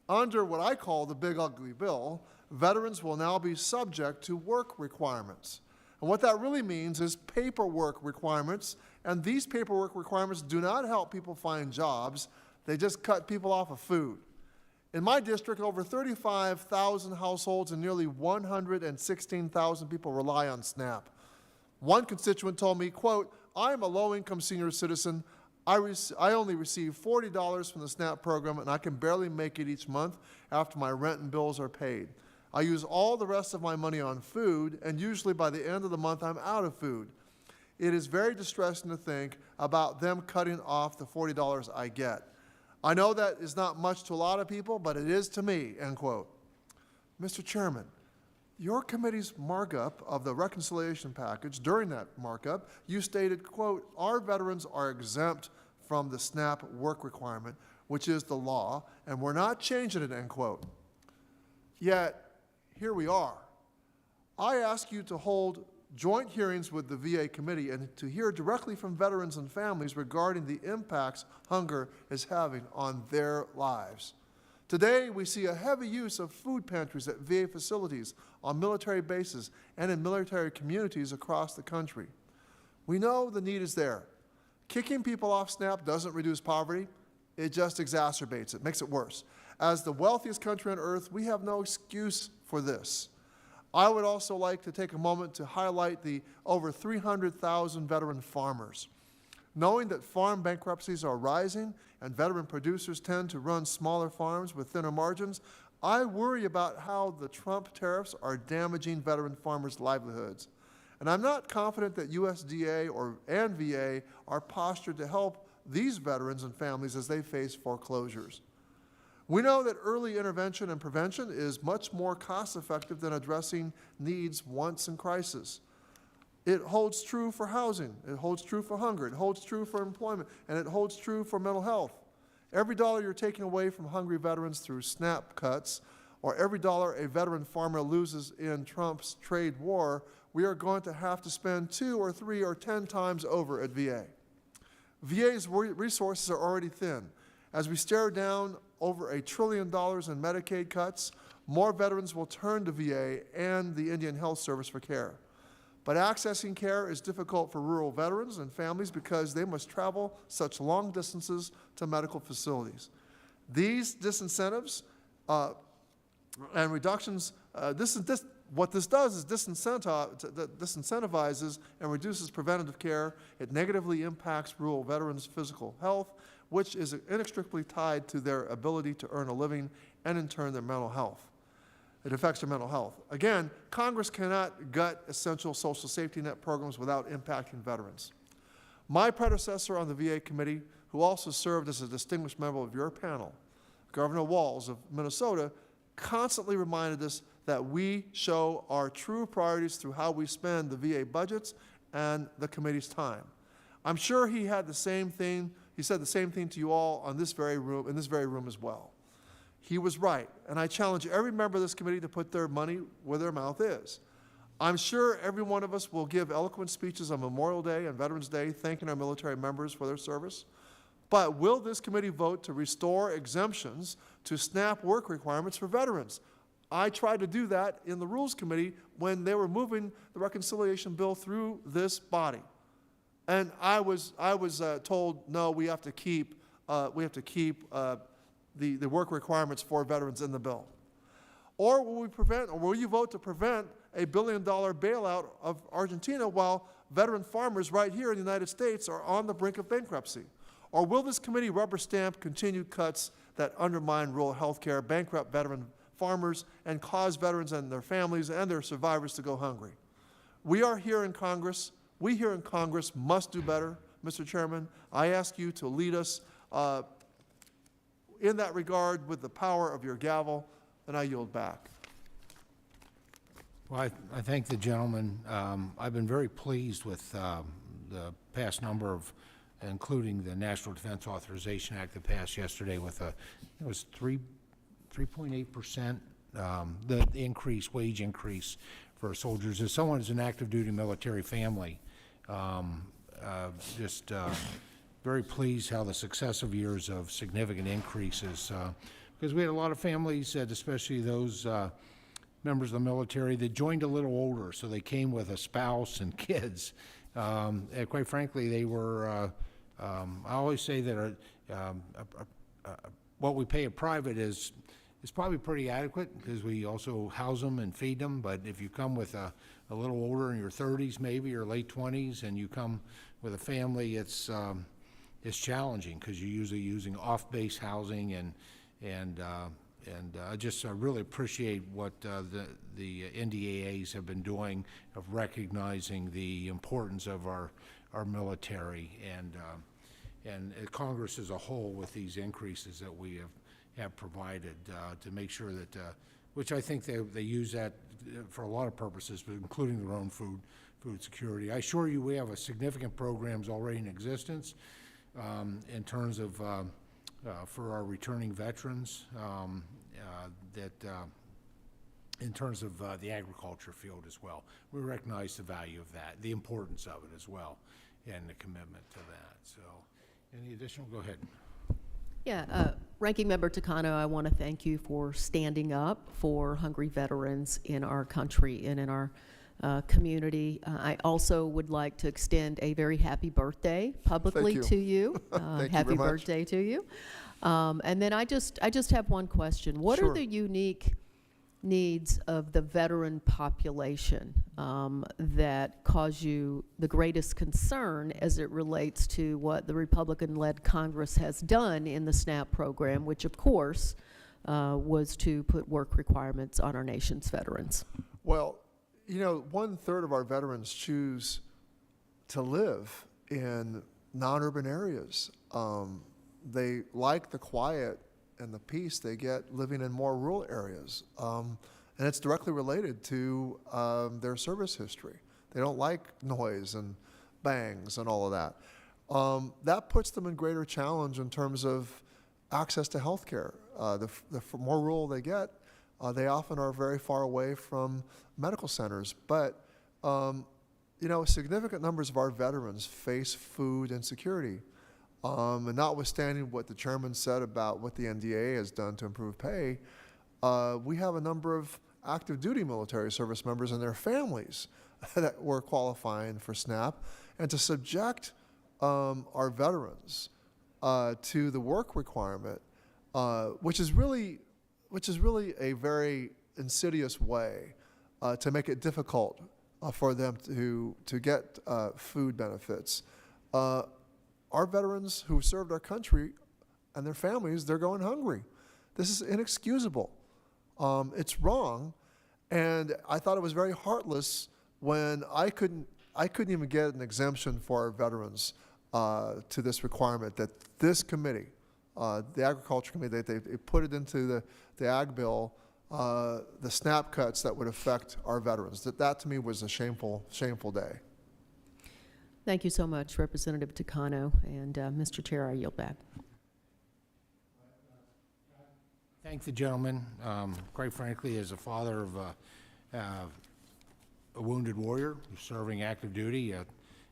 Under what I call the Big Ugly Bill, veterans will now be subject to work requirements. And what that really means is paperwork requirements, and these paperwork requirements do not help people find jobs, they just cut people off of food. In my district, over 35,000 households and nearly 116,000 people rely on SNAP. One constituent told me, quote, "I am a low-income senior citizen. I only receive $40 from the SNAP program, and I can barely make it each month after my rent and bills are paid. I use all the rest of my money on food, and usually by the end of the month, I'm out of food. It is very distressing to think about them cutting off the $40 I get. I know that is not much to a lot of people, but it is to me," end quote. Mr. Chairman, your committee's markup of the reconciliation package, during that markup, you stated, quote, "Our veterans are exempt from the SNAP work requirement, which is the law, and we're not changing it," end quote. Yet, here we are. I ask you to hold joint hearings with the VA committee and to hear directly from veterans and families regarding the impacts hunger is having on their lives. Today, we see a heavy use of food pantries at VA facilities, on military bases, and in military communities across the country. We know the need is there. Kicking people off SNAP doesn't reduce poverty, it just exacerbates it, makes it worse. As the wealthiest country on earth, we have no excuse for this. I would also like to take a moment to highlight the over 300,000 veteran farmers. Knowing that farm bankruptcies are rising and veteran producers tend to run smaller farms with thinner margins, I worry about how the Trump tariffs are damaging veteran farmers' livelihoods. And I'm not confident that USDA and VA are postured to help these veterans and families as they face foreclosures. We know that early intervention and prevention is much more cost-effective than addressing needs once in crisis. It holds true for housing, it holds true for hunger, it holds true for employment, and it holds true for mental health. Every dollar you're taking away from hungry veterans through SNAP cuts, or every dollar a veteran farmer loses in Trump's trade war, we are going to have to spend 2 or 3 or 10 times over at VA. VA's resources are already thin. As we stare down over $1 trillion in Medicaid cuts, more veterans will turn to VA and the Indian Health Service for care. But accessing care is difficult for rural veterans and families because they must travel such long distances to medical facilities. These disincentives and reductions, what this does is disincentivizes and reduces preventative care. It negatively impacts rural veterans' physical health, which is inextricably tied to their ability to earn a living and, in turn, their mental health. It affects their mental health. Again, Congress cannot gut essential social safety net programs without impacting veterans. My predecessor on the VA committee, who also served as a distinguished member of your panel, Governor Walz of Minnesota, constantly reminded us that we show our true priorities through how we spend the VA budgets and the committee's time. I'm sure he had the same thing, he said the same thing to you all in this very room as well. He was right, and I challenge every member of this committee to put their money where their mouth is. I'm sure every one of us will give eloquent speeches on Memorial Day and Veterans Day thanking our military members for their service. But will this committee vote to restore exemptions to SNAP work requirements for veterans? I tried to do that in the Rules Committee when they were moving the reconciliation bill through this body. And I was told, no, we have to keep the work requirements for veterans in the bill. Or will you vote to prevent a $1 billion bailout of Argentina while veteran farmers right here in the United States are on the brink of bankruptcy? Or will this committee rubber stamp continued cuts that undermine rural health care, bankrupt veteran farmers, and cause veterans and their families and their survivors to go hungry? We here in Congress must do better, Mr. Chairman. I ask you to lead us in that regard with the power of your gavel, and I yield back. Well, I thank the gentleman. I've been very pleased with the past number of, including the National Defense Authorization Act that passed yesterday with it was 3.8%, the wage increase for soldiers. As someone who's an active duty military family, very pleased how the successive years of significant increases, because we had a lot of families, especially those members of the military that joined a little older, so they came with a spouse and kids. And quite frankly, they were, I always say that what we pay a private is is probably pretty adequate because we also house them and feed them. But if you come with a little older in your 30s maybe or late 20s and you come with a family, it's challenging because you're usually using off-base housing and I just really appreciate what the NDAAs have been doing of recognizing the importance of our military and Congress as a whole with these increases that we have provided to make sure that, which I think they use that for a lot of purposes, but including their own food security. I assure you we have a significant programs already in existence in terms of for our returning veterans in terms of the agriculture field as well. We recognize the value of that, the importance of it as well, and the commitment to that. So, any additional? Go ahead. Yeah, Ranking Member Takano, I want to thank you for standing up for hungry veterans in our country and in our community. I also would like to extend a very happy birthday publicly you. to you. Thank you Happy very much. birthday to you. And then I just have one question. What Sure. are the unique needs of the veteran population that cause you the greatest concern as it relates to what the Republican-led Congress has done in the SNAP program, which of course was to put work requirements on our nation's veterans? Well, you know, 1/3 of our veterans choose to live in non-urban areas. They like the quiet and the peace they get living in more rural areas. And it's directly related to their service history. They don't like noise and bangs and all of that. That puts them in greater challenge in terms of access to health care. The more rural they get, they often are very far away from medical centers. But, you know, significant numbers of our veterans face food insecurity. And notwithstanding what the chairman said about what the NDAA has done to improve pay, we have a number of active duty military service members and their families that were qualifying for SNAP. And to subject our veterans to the work requirement, which is really a very insidious way to make it difficult for them to get food benefits. Our veterans who served our country and their families, they're going hungry. This is inexcusable. It's wrong, and I thought it was very heartless when I couldn't even get an exemption for our veterans to this requirement that this committee, the Agriculture Committee, they put it into the Ag Bill, the SNAP cuts that would affect our veterans. That to me was a shameful day. Thank you so much, Representative Takano. And Mr. Chair, I yield back. Thank the gentleman. Quite frankly, as a father of a wounded warrior who's serving active duty, I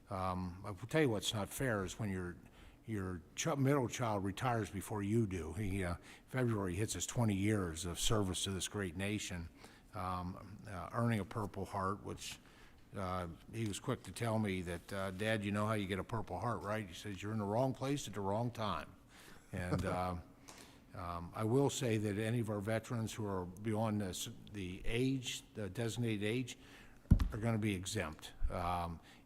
will tell you what's not fair is when your middle child retires before you do. February hits his 20 years of service to this great nation, earning a Purple Heart, which he was quick to tell me that, Dad, you know how you get a Purple Heart, right? He says, you're in the wrong place at the wrong time. And I will say that any of our veterans who are beyond the designated age, are going to be exempt.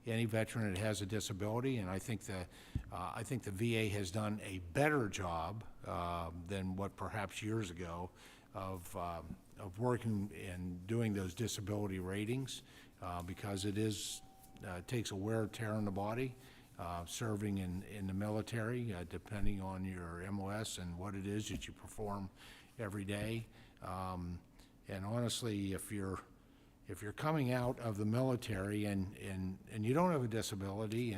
Any veteran that has a disability, and I think the VA has done a better job than what perhaps years ago of working and doing those disability ratings. Because it takes a wear and tear on the body, serving in the military, depending on your MOS and what it is that you perform every day. And honestly, if you're coming out of the military and you don't have a disability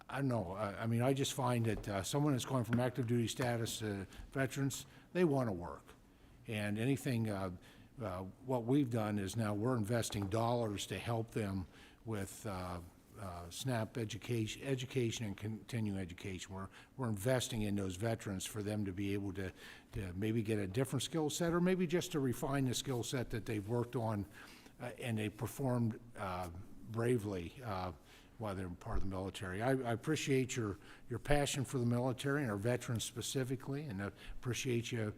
I don't know. I mean, I just find that someone that's going from active duty status to veterans, they want to work. And anything, what we've done is now we're investing dollars to help them with SNAP education and continuing education. We're investing in those veterans for them to be able to maybe get a different skill set or maybe just to refine the skill set that they've worked on and they performed bravely they're part of the military. I appreciate your passion for the military and our veterans specifically, and I appreciate you,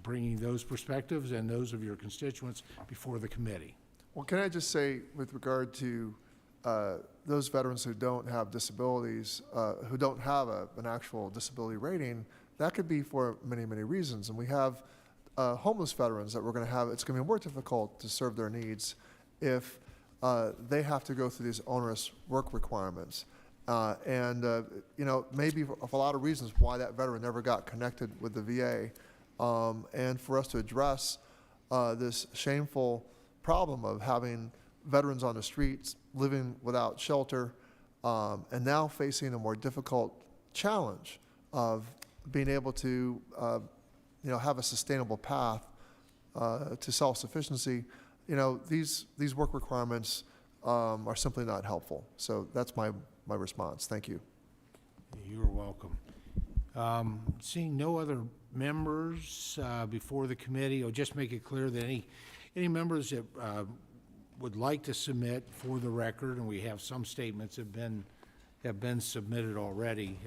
bringing those perspectives and those of your constituents before the committee. Well, can I just say, with regard to those veterans who don't have disabilities, who don't have an actual disability rating, that could be for many, many reasons. And we have homeless veterans that we're going to have. It's going to be more difficult to serve their needs if they have to go through these onerous work requirements. Maybe for a lot of reasons why that veteran never got connected with the VA. And for us to address this shameful problem of having veterans on the streets, living without shelter, and now facing a more difficult challenge of being able to have a sustainable path to self-sufficiency, these work requirements are simply not helpful. So that's my response. Thank you. You're welcome. Seeing no other members before the committee, I'll just make it clear that any members that would like to submit for the record, and we have some statements have been submitted already,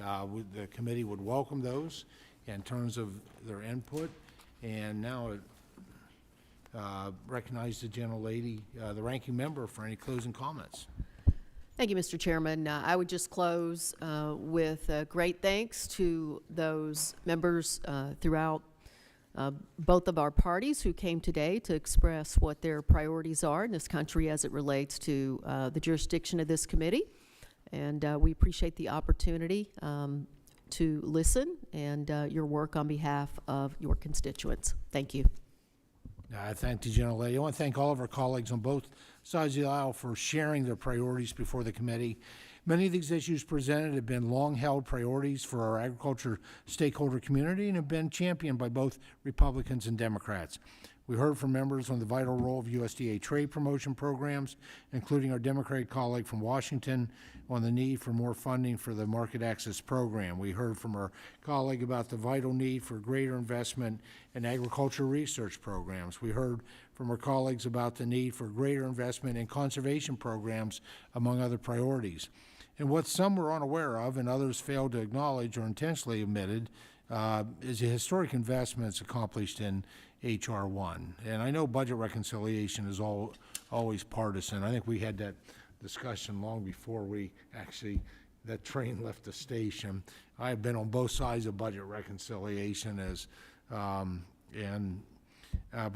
the committee would welcome those in terms of their input. And now recognize the gentlelady, the ranking member, for any closing comments. Thank you, Mr. Chairman. I would just close with great thanks to those members throughout both of our parties who came today to express what their priorities are in this country as it relates to the jurisdiction of this committee. And we appreciate the opportunity to listen and your work on behalf of your constituents. Thank you. I thank the gentlelady. I want to thank all of our colleagues on both sides of the aisle for sharing their priorities before the committee. Many of these issues presented have been long-held priorities for our agriculture stakeholder community and have been championed by both Republicans and Democrats. We heard from members on the vital role of USDA trade promotion programs, including our Democratic colleague from Washington on the need for more funding for the market access program. We heard from our colleague about the vital need for greater investment in agriculture research programs. We heard from our colleagues about the need for greater investment in conservation programs, among other priorities. And what some were unaware of and others failed to acknowledge or intentionally omitted is the historic investments accomplished in H.R. 1. And I know budget reconciliation is always partisan. I think we had that discussion long before that train left the station. I have been on both sides of budget reconciliation but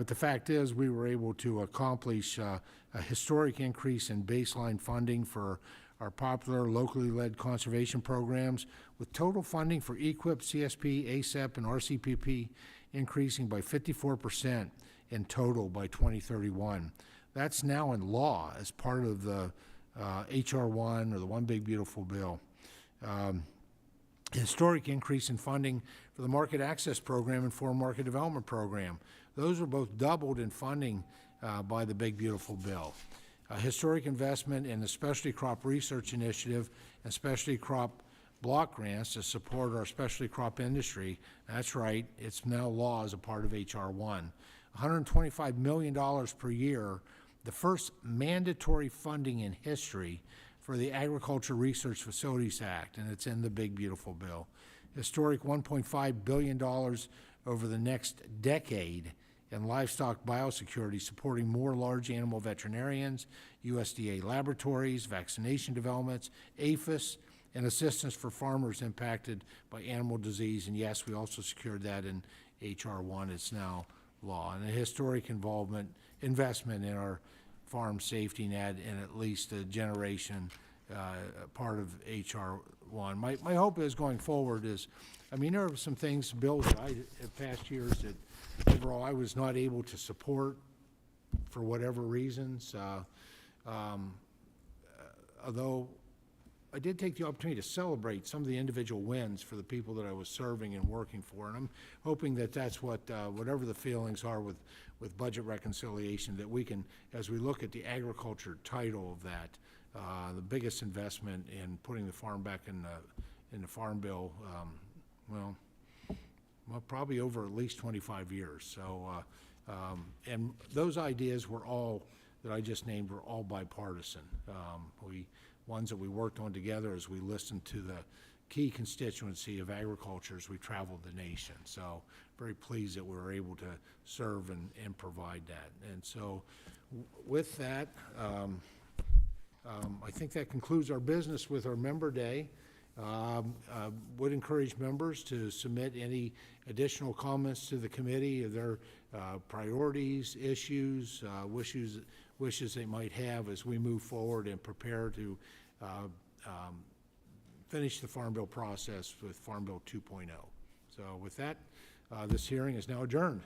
the fact is we were able to accomplish a historic increase in baseline funding for our popular locally led conservation programs, with total funding for EQIP, CSP, ASEP, and RCPP increasing by 54% in total by 2031. That's now in law as part of the H.R. 1 or the One Big Beautiful Bill. Historic increase in funding for the Market Access Program and Foreign Market Development Program. Those were both doubled in funding by the Big Beautiful Bill. Historic investment in the Specialty Crop Research Initiative and Specialty Crop Block Grants to support our specialty crop industry. That's right, it's now law as a part of H.R. 1. $125 million per year, the first mandatory funding in history for the Agriculture Research Facilities Act, and it's in the Big Beautiful Bill. Historic $1.5 billion over the next decade in livestock biosecurity, supporting more large animal veterinarians, USDA laboratories, vaccination developments, APHIS, and assistance for farmers impacted by animal disease. And yes, we also secured that in H.R. 1. It's now law. And a historic investment in our farm safety net in at least a generation, part of H.R. 1. My hope is going forward is, there are some things, bills that in past years that overall I was not able to support for whatever reasons, although I did take the opportunity to celebrate some of the individual wins for the people that I was serving and working for, and I'm hoping that that's what, whatever the feelings are with budget reconciliation, that we can, as we look at the agriculture title of that, the biggest investment in putting the farm back in the Farm Bill, probably over at least 25 years. So, and those ideas were all that I just named were all bipartisan. Ones that we worked on together as we listened to the key constituency of agriculture as we traveled the nation. So very pleased that we were able to serve and provide that. And so with that, I think that concludes our business with our member day. Would encourage members to submit any additional comments to the committee of their priorities, issues, wishes they might have as we move forward and prepare to finish the Farm Bill process with Farm Bill 2.0. So with that, this hearing is now adjourned.